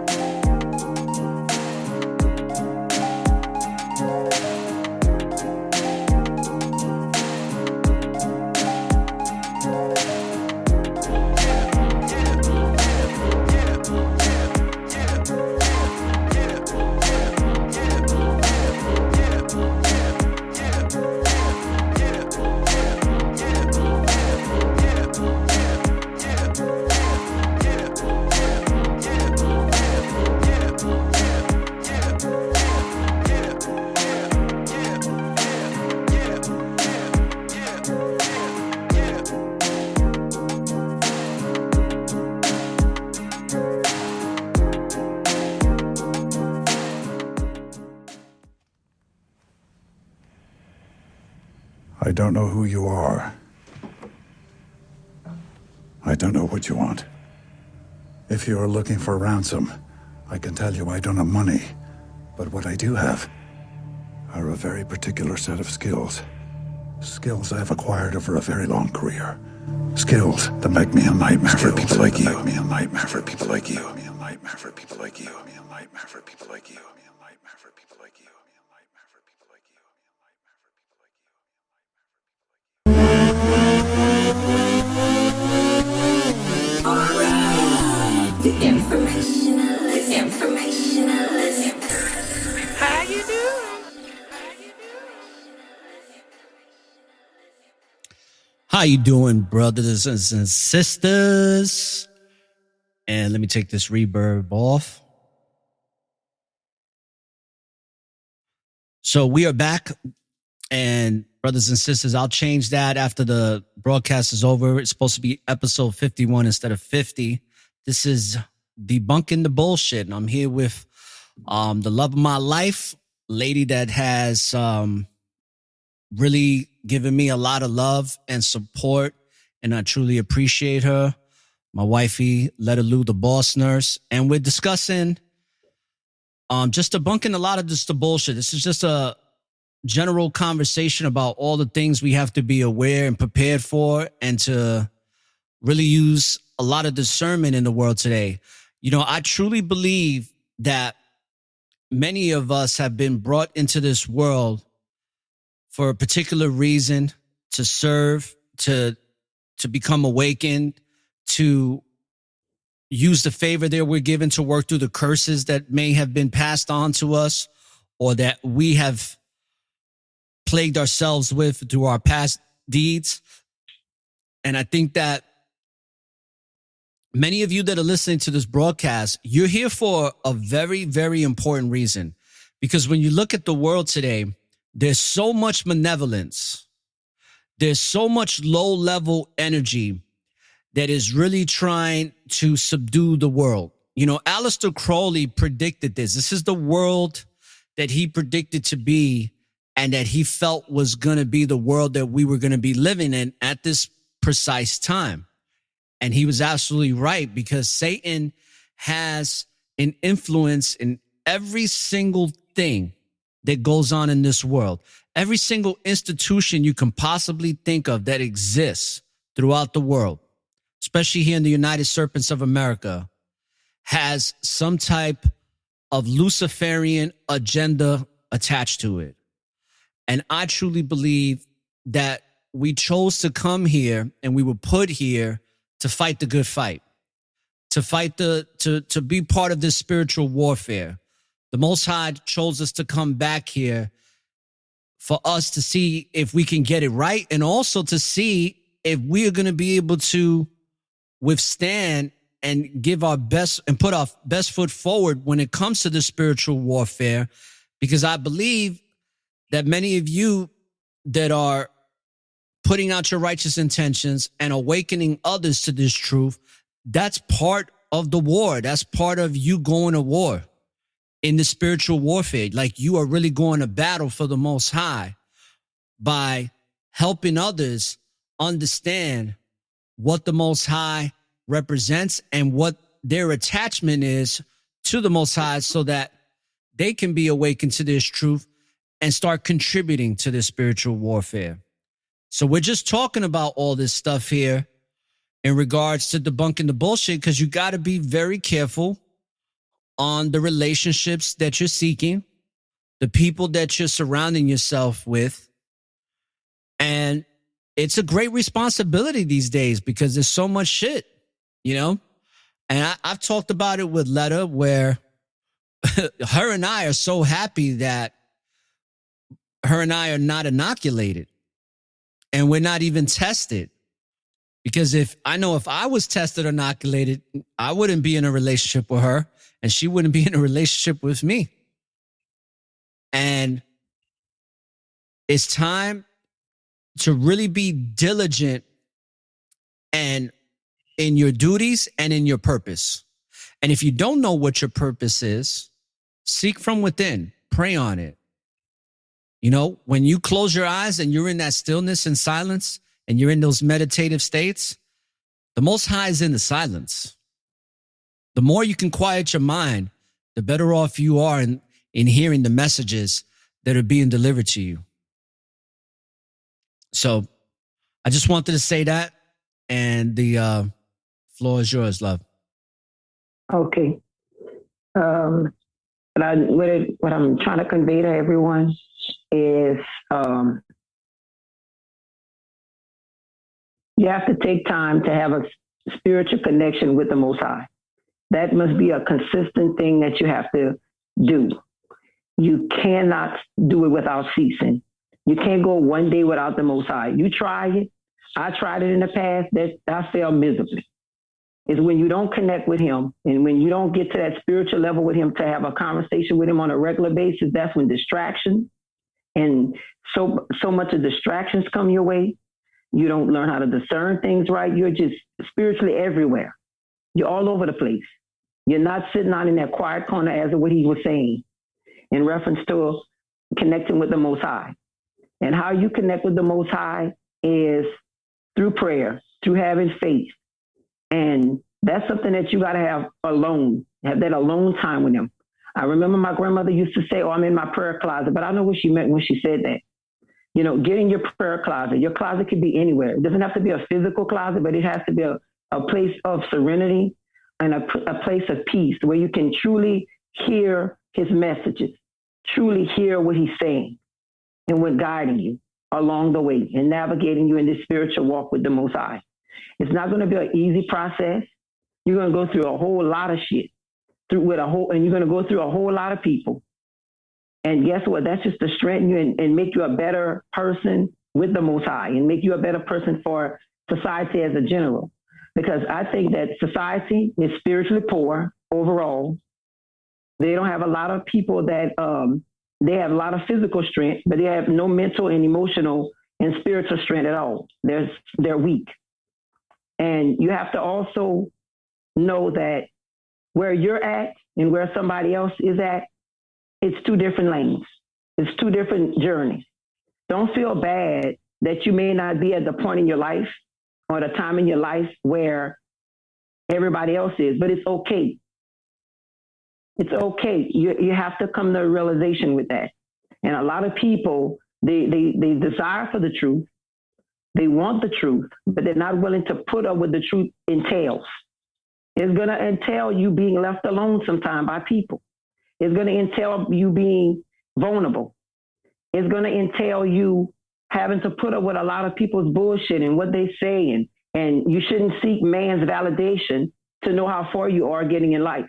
I don't know who you are. I don't know what you want. If you are looking for ransom, I can tell you I don't have money. But what I do have are a very particular set of skills. Skills I've acquired over a very long career. Skills that make me a nightmare for people like you. Make me a nightmare for people like you. Make me a nightmare for people like you. Make me a nightmare for people like you. Make me a nightmare for people like you. The informationalist. How you doing? How you doing, brothers and sisters? And let me take this reverb off. So we are back. And brothers and sisters, I'll change that after the broadcast is over. It's supposed to be episode 51 instead of 50. This is Debunking the Bullshit. And I'm here with the love of my life, lady that has really given me a lot of love and support. And I truly appreciate her. My wifey, Letta Lou, the boss nurse. And we're discussing just debunking a lot of the bullshit. This is just a general conversation about all the things we have to be aware and prepared for, and to really use a lot of discernment in the world today. You know, I truly believe that many of us have been brought into this world for a particular reason, to serve, to become awakened, to use the favor that we're given to work through the curses that may have been passed on to us or that we have plagued ourselves with through our past deeds. And I think that many of you that are listening to this broadcast, you're here for a very, very important reason. Because when you look at the world today, there's so much malevolence. There's so much low-level energy that is really trying to subdue the world. You know, Aleister Crowley predicted this. This is the world that he predicted to be and that he felt was going to be the world that we were going to be living in at this precise time. And he was absolutely right, because Satan has an influence in every single thing that goes on in this world. Every single institution you can possibly think of that exists throughout the world, especially here in the United Serpents of America, has some type of Luciferian agenda attached to it. And I truly believe that we chose to come here and we were put here to fight the good fight, to fight to be part of this spiritual warfare. The Most High chose us to come back here for us to see if we can get it right, and also to see if we are going to be able to withstand and give our best and put our best foot forward when it comes to the spiritual warfare. Because I believe that many of you that are putting out your righteous intentions and awakening others to this truth, that's part of the war. That's part of you going to war in the spiritual warfare. Like, you are really going to battle for the Most High by helping others understand what the Most High represents and what their attachment is to the Most High, so that they can be awakened to this truth and start contributing to this spiritual warfare. So we're just talking about all this stuff here in regards to debunking the bullshit, because you got to be very careful on the relationships that you're seeking, the people that you're surrounding yourself with. And it's a great responsibility these days because there's so much shit, you know? And I've talked about it with Letta, where her and I are so happy that her and I are not inoculated and we're not even tested. Because if I was tested or inoculated, I wouldn't be in a relationship with her and she wouldn't be in a relationship with me. And it's time to really be diligent and in your duties and in your purpose. And if you don't know what your purpose is, seek from within, pray on it. You know, when you close your eyes and you're in that stillness and silence and you're in those meditative states, the Most High is in the silence. The more you can quiet your mind, the better off you are in hearing the messages that are being delivered to you. So I just wanted to say that, and the floor is yours, love. Okay. What I'm trying to convey to everyone is you have to take time to have a spiritual connection with the Most High. That must be a consistent thing that you have to do. You cannot do it without ceasing. You can't go one day without the Most High. You try it. I tried it in the past. That I failed miserably. It's when you don't connect with him and when you don't get to that spiritual level with him to have a conversation with him on a regular basis, that's when distractions and so much of distractions come your way. You don't learn how to discern things right. You're just spiritually everywhere. You're all over the place. You're not sitting on in that quiet corner, as of what he was saying in reference to connecting with the Most High. And how you connect with the Most High is through prayer, through having faith. And that's something that you got to have alone, have that alone time with him. I remember my grandmother used to say, oh, I'm in my prayer closet, but I know what she meant when she said that. You know, get in your prayer closet. Your closet could be anywhere. It doesn't have to be a physical closet, but it has to be a place of serenity and a place of peace where you can truly hear his messages, truly hear what he's saying and what guiding you. along the way and navigating you in this spiritual walk with the Most High. It's not going to be an easy process. You're going to go through a whole lot of shit and you're going to go through a whole lot of people. And guess what? That's just to strengthen you and make you a better person with the Most High and make you a better person for society as a general. Because I think that society is spiritually poor overall. They don't have a lot of people that, they have a lot of physical strength, but they have no mental and emotional and spiritual strength at all. They're weak. And you have to also know that where you're at and where somebody else is at, it's two different lanes. It's two different journeys. Don't feel bad that you may not be at the point in your life or the time in your life where everybody else is, but it's okay. It's okay. You have to come to a realization with that. And a lot of people, they desire for the truth. They want the truth, but they're not willing to put up with the truth entails. It's going to entail you being left alone sometime by people. It's going to entail you being vulnerable. It's going to entail you having to put up with a lot of people's bullshit and what they say. And you shouldn't seek man's validation to know how far you are getting in life.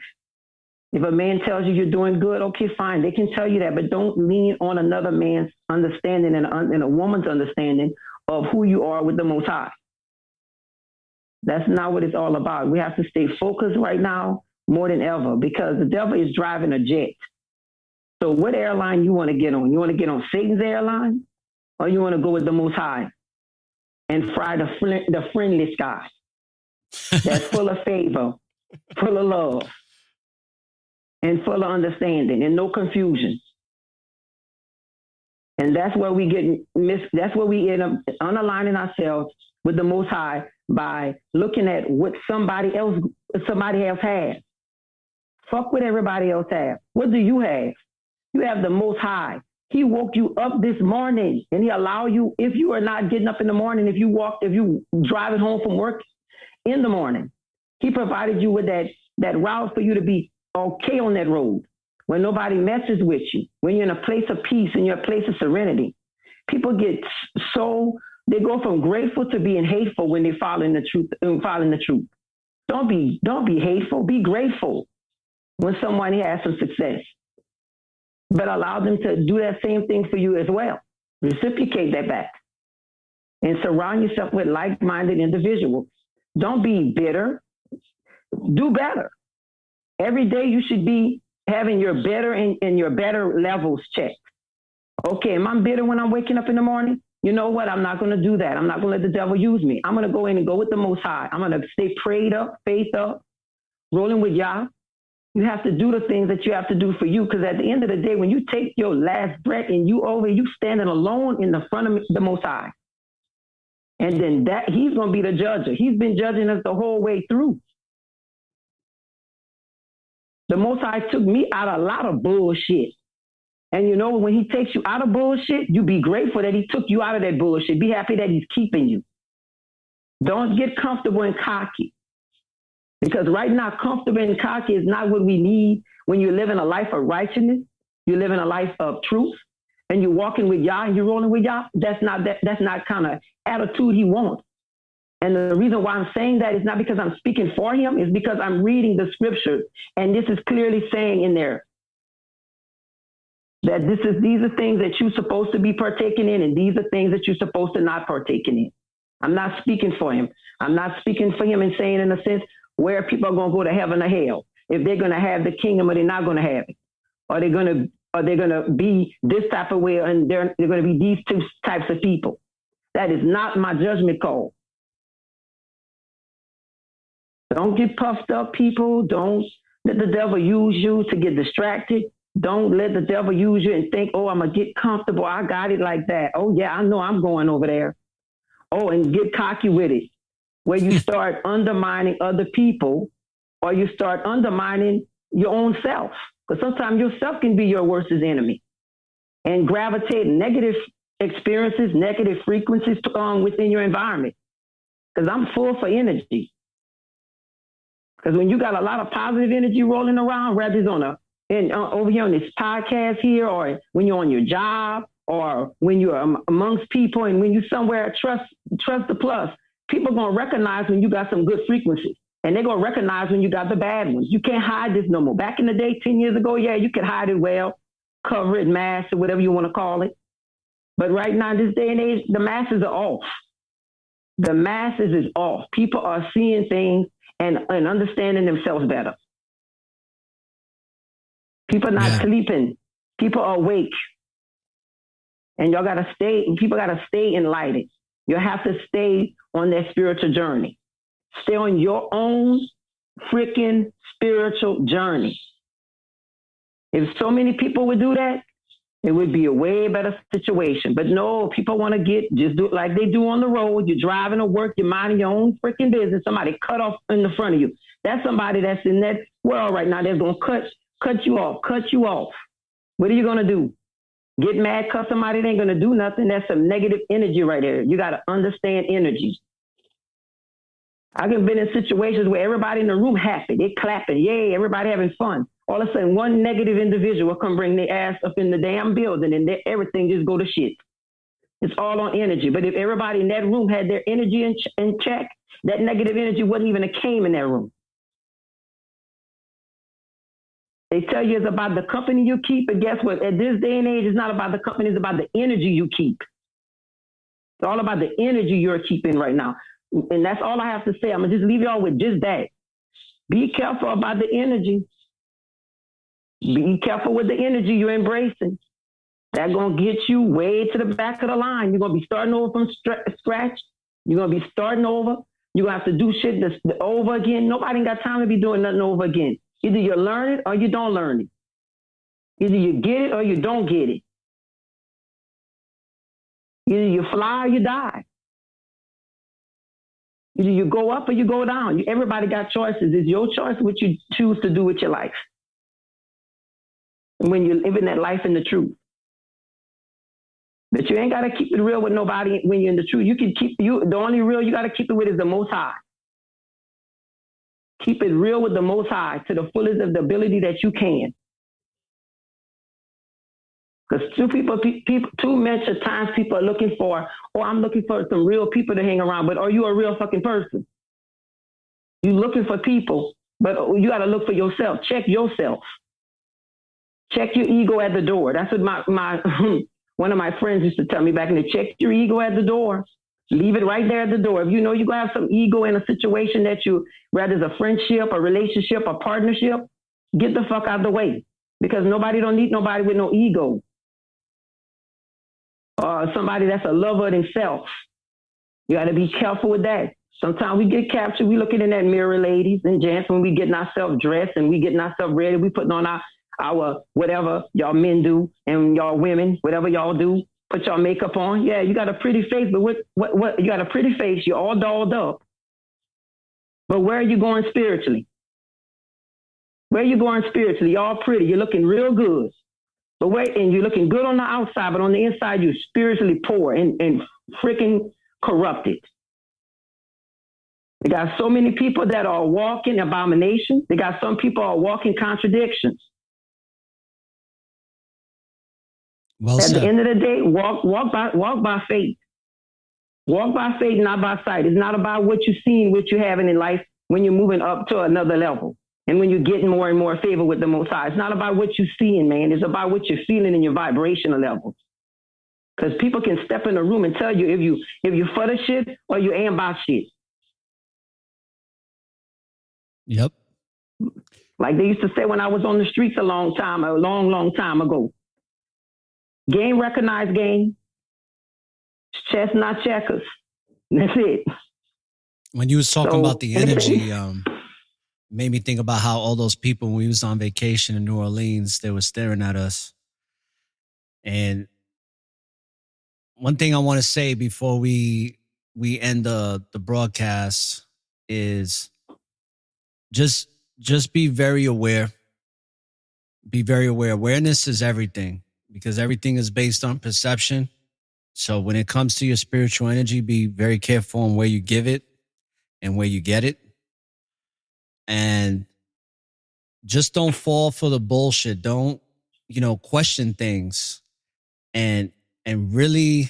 If a man tells you you're doing good, okay, fine. They can tell you that, but don't lean on another man's understanding and a woman's understanding of who you are with the Most High. That's not what it's all about. We have to stay focused right now more than ever because the devil is driving a jet. So what airline you want to get on? You want to get on Satan's airline or you want to go with the Most High and fly the friendly sky that's full of favor, full of love, and full of understanding and no confusion. And that's where we that's where we end up unaligning ourselves with the Most High by looking at what somebody else has. Fuck what everybody else has. What do you have? You have the Most High. He woke you up this morning and he allow you, if you are not getting up in the morning, if you driving home from work in the morning, he provided you with that route for you to be okay on that road. When nobody messes with you, when you're in a place of peace and you're a place of serenity. People get they go from grateful to being hateful when they follow the truth. Don't be hateful, be grateful when someone has some success. But allow them to do that same thing for you as well. Reciprocate that back. And surround yourself with like-minded individuals. Don't be bitter. Do better. Every day you should be having your better and your better levels checked. Okay, am I bitter when I'm waking up in the morning? You know what? I'm not going to do that. I'm not going to let the devil use me. I'm going to go in and go with the Most High. I'm going to stay prayed up, faith up, rolling with Yah. You have to do the things that you have to do for you, because at the end of the day, when you take your last breath and you standing alone in the front of the Most High, and then he's going to be the judge. He's been judging us the whole way through. The Most High took me out of a lot of bullshit. And you know, when he takes you out of bullshit, you be grateful that he took you out of that bullshit. Be happy that he's keeping you. Don't get comfortable and cocky. Because right now, comfortable and cocky is not what we need when you're living a life of righteousness, you're living a life of truth, and you're walking with Yah and you're rolling with Yah. That's not kind of attitude he wants. And the reason why I'm saying that is not because I'm speaking for him, it's because I'm reading the scriptures, and this is clearly saying in there that these are things that you're supposed to be partaking in, and these are things that you're supposed to not partake in. I'm not speaking for him. I'm not speaking for him and saying in a sense where people are going to go to heaven or hell, if they're going to have the kingdom or they're not going to have it, or they're going to be this type of way, and they're going to be these two types of people. That is not my judgment call. Don't get puffed up, people. Don't let the devil use you to get distracted. Don't let the devil use you and think, oh, I'm going to get comfortable. I got it like that. Oh, yeah, I know I'm going over there. Oh, and get cocky with it, where you start undermining other people, or you start undermining your own self. Because sometimes yourself can be your worst enemy, and gravitate negative experiences, negative frequencies within your environment. Because I'm full for energy. Because when you got a lot of positive energy rolling around, whether it's over here on this podcast here, or when you're on your job, or when you're amongst people and when you're somewhere, trust the plus. People are going to recognize when you got some good frequencies. And they're going to recognize when you got the bad ones. You can't hide this no more. Back in the day, 10 years ago, yeah, you could hide it well, cover it, mask it, whatever you want to call it. But right now, this day and age, the masses are off. The masses is off. People are seeing things and understanding themselves better. People are not sleeping. People are awake. And y'all got to stay, people got to stay enlightened. You have to stay on that spiritual journey. Stay on your own freaking spiritual journey. If so many people would do that, it would be a way better situation. But no, people want to just do it like they do on the road. You're driving to work, you're minding your own freaking business. Somebody cut off in the front of you. That's somebody that's in that world right now that's going to cut you off. What are you going to do? Get mad, cut somebody that ain't going to do nothing? That's some negative energy right there. You got to understand energy. I've been in situations where everybody in the room happy. They clapping. Yay, everybody having fun. All of a sudden, one negative individual will come bring their ass up in the damn building and everything just go to shit. It's all on energy. But if everybody in that room had their energy in check, that negative energy wouldn't even have came in that room. They tell you it's about the company you keep, but guess what? At this day and age, it's not about the company, it's about the energy you keep. It's all about the energy you're keeping right now. And that's all I have to say. I'm going to just leave y'all with just that. Be careful about the energy. Be careful with the energy you're embracing. That's going to get you way to the back of the line. You're going to be starting over from scratch. You're going to be starting over. You're going to have to do shit over again. Nobody got time to be doing nothing over again. Either you learn it or you don't learn it. Either you get it or you don't get it. Either you fly or you die. Either you go up or you go down. Everybody got choices. It's your choice what you choose to do with your life. And when you're living that life in the truth. But you ain't got to keep it real with nobody when you're in the truth. You can the only real you got to keep it with is the Most High. Keep it real with the Most High to the fullest of the ability that you can. Because too much of times people are looking for, I'm looking for some real people to hang around, but are you a real fucking person? You looking for people, but you got to look for yourself. Check yourself. Check your ego at the door. That's what my one of my friends used to tell me back in the day. Check your ego at the door. Leave it right there at the door. If you know you're going to have some ego in a situation that whether it's a friendship, a relationship, a partnership, get the fuck out of the way. Because nobody don't need nobody with no ego. Somebody that's a lover of themselves. You got to be careful with that. Sometimes we get captured. We looking in that mirror, ladies and gents, when we getting ourselves dressed and we getting ourselves ready. We putting on our whatever y'all men do and y'all women, whatever y'all do. Put your makeup on. Yeah, you got a pretty face, but what you got a pretty face. You're all dolled up. But where are you going spiritually? Where are you going spiritually? You're all pretty. You're looking real good. But and you're looking good on the outside, but on the inside, you're spiritually poor and freaking corrupted. They got so many people that are walking abominations. They got some people are walking contradictions. Well At said. the end of the day, walk by faith. Walk by faith, not by sight. It's not about what you're seeing, what you're having in life when you're moving up to another level. And when you're getting more and more favor with the Most High. It's not about what you're seeing, man. It's about what you're feeling in your vibrational level. Because people can step in a room and tell you if you for the shit or you ain't about shit. Yep. Like they used to say when I was on the streets a long time ago. Game recognized game. Chess, not checkers. That's it. When you was talking about the energy, made me think about how all those people, when we was on vacation in New Orleans, they were staring at us. And one thing I want to say before we end the broadcast is just be very aware. Be very aware. Awareness is everything because everything is based on perception. So when it comes to your spiritual energy, be very careful on where you give it and where you get it. And just don't fall for the bullshit. Don't, question things. And and really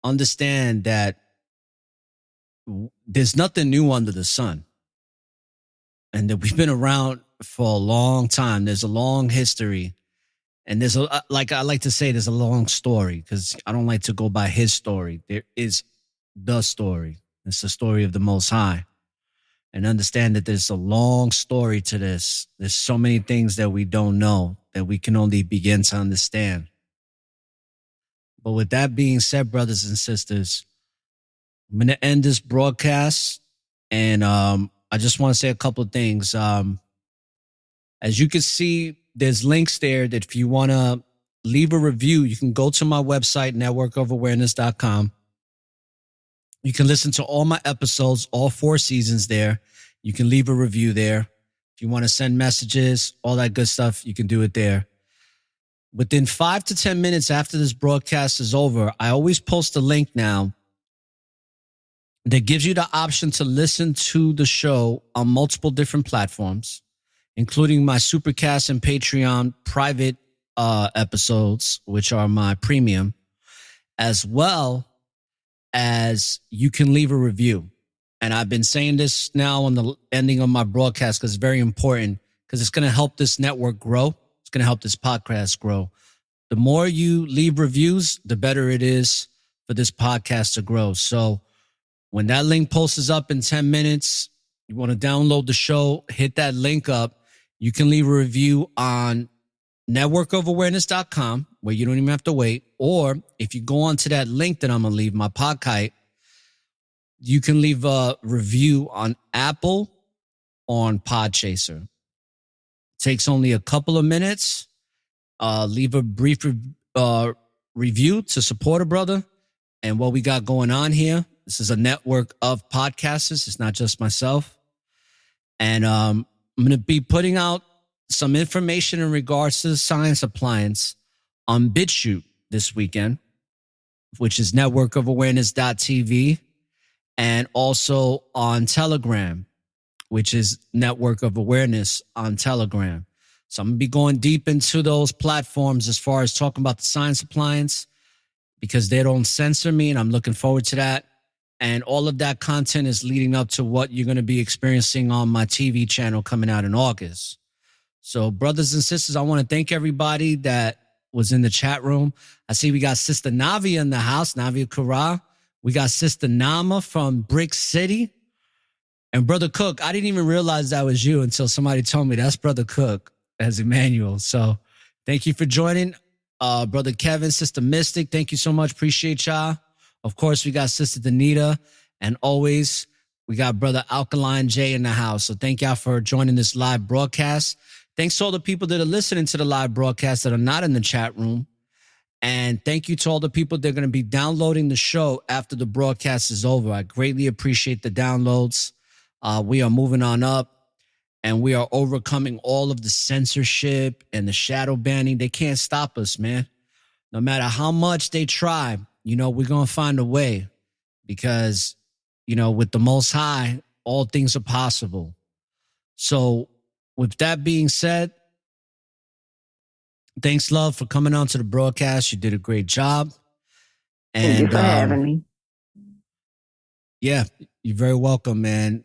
understand that there's nothing new under the sun, and that we've been around for a long time. There's a long history, and there's a, like I like to say, there's a long story, because I don't like to go by his story. There is the story. It's the story of the Most High. And understand that there's a long story to this. There's so many things that we don't know that we can only begin to understand. But with that being said, brothers and sisters, I'm going to end this broadcast. And I just want to say a couple of things. As you can see, there's links there that if you want to leave a review, you can go to my website, networkofawareness.com. You can listen to all my episodes, all 4 seasons there. You can leave a review there. If you want to send messages, all that good stuff, you can do it there. Within 5 to 10 minutes after this broadcast is over, I always post a link now that gives you the option to listen to the show on multiple different platforms, including my Supercast and Patreon private episodes, which are my premium, as well as you can leave a review. And I've been saying this now on the ending of my broadcast because it's very important, because it's going to help this network grow. It's going to help this podcast grow. The more you leave reviews, the better it is for this podcast to grow. So when that link posts up in 10 minutes, you want to download the show, hit that link up. You can leave a review on networkofawareness.com, where you don't even have to wait. Or if you go on to that link that I'm going to leave, my podcast, you can leave a review on Apple or on Podchaser. It takes only a couple of minutes. Leave a brief review to support a brother and what we got going on here. This is a network of podcasters. It's not just myself. And I'm going to be putting out some information in regards to the science appliance on BitChute this weekend, which is networkofawareness.tv, and also on Telegram, which is Network of Awareness on Telegram. So I'm going to be going deep into those platforms as far as talking about the science appliance, because they don't censor me, and I'm looking forward to that. And all of that content is leading up to what you're going to be experiencing on my TV channel coming out in August. So brothers and sisters, I want to thank everybody that was in the chat room. I see we got Sister Navia in the house, Navia Kara. We got Sister Nama from Brick City. And Brother Cook, I didn't even realize that was you until somebody told me that's Brother Cook as Emmanuel. So thank you for joining. Brother Kevin, Sister Mystic, thank you so much. Appreciate y'all. Of course, we got Sister Danita. And always, we got Brother Alkaline J in the house. So thank y'all for joining this live broadcast. Thanks to all the people that are listening to the live broadcast that are not in the chat room. And thank you to all the people that are going to be downloading the show after the broadcast is over. I greatly appreciate the downloads. We are moving on up, and we are overcoming all of the censorship and the shadow banning. They can't stop us, man. No matter how much they try, we're going to find a way, because, with the Most High, all things are possible. So with that being said, thanks, love, for coming on to the broadcast. You did a great job. And, thank you for having me. Yeah, you're very welcome, man.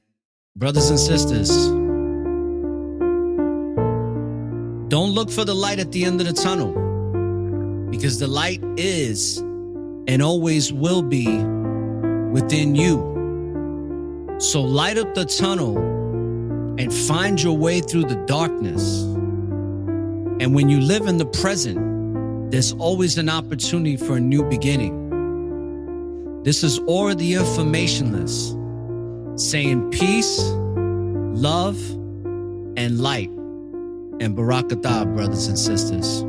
Brothers and sisters, don't look for the light at the end of the tunnel, because the light is and always will be within you. So light up the tunnel and find your way through the darkness. And when you live in the present, there's always an opportunity for a new beginning. This is ORRA the Informationless, saying peace, love, and light. And Barakatah, brothers and sisters.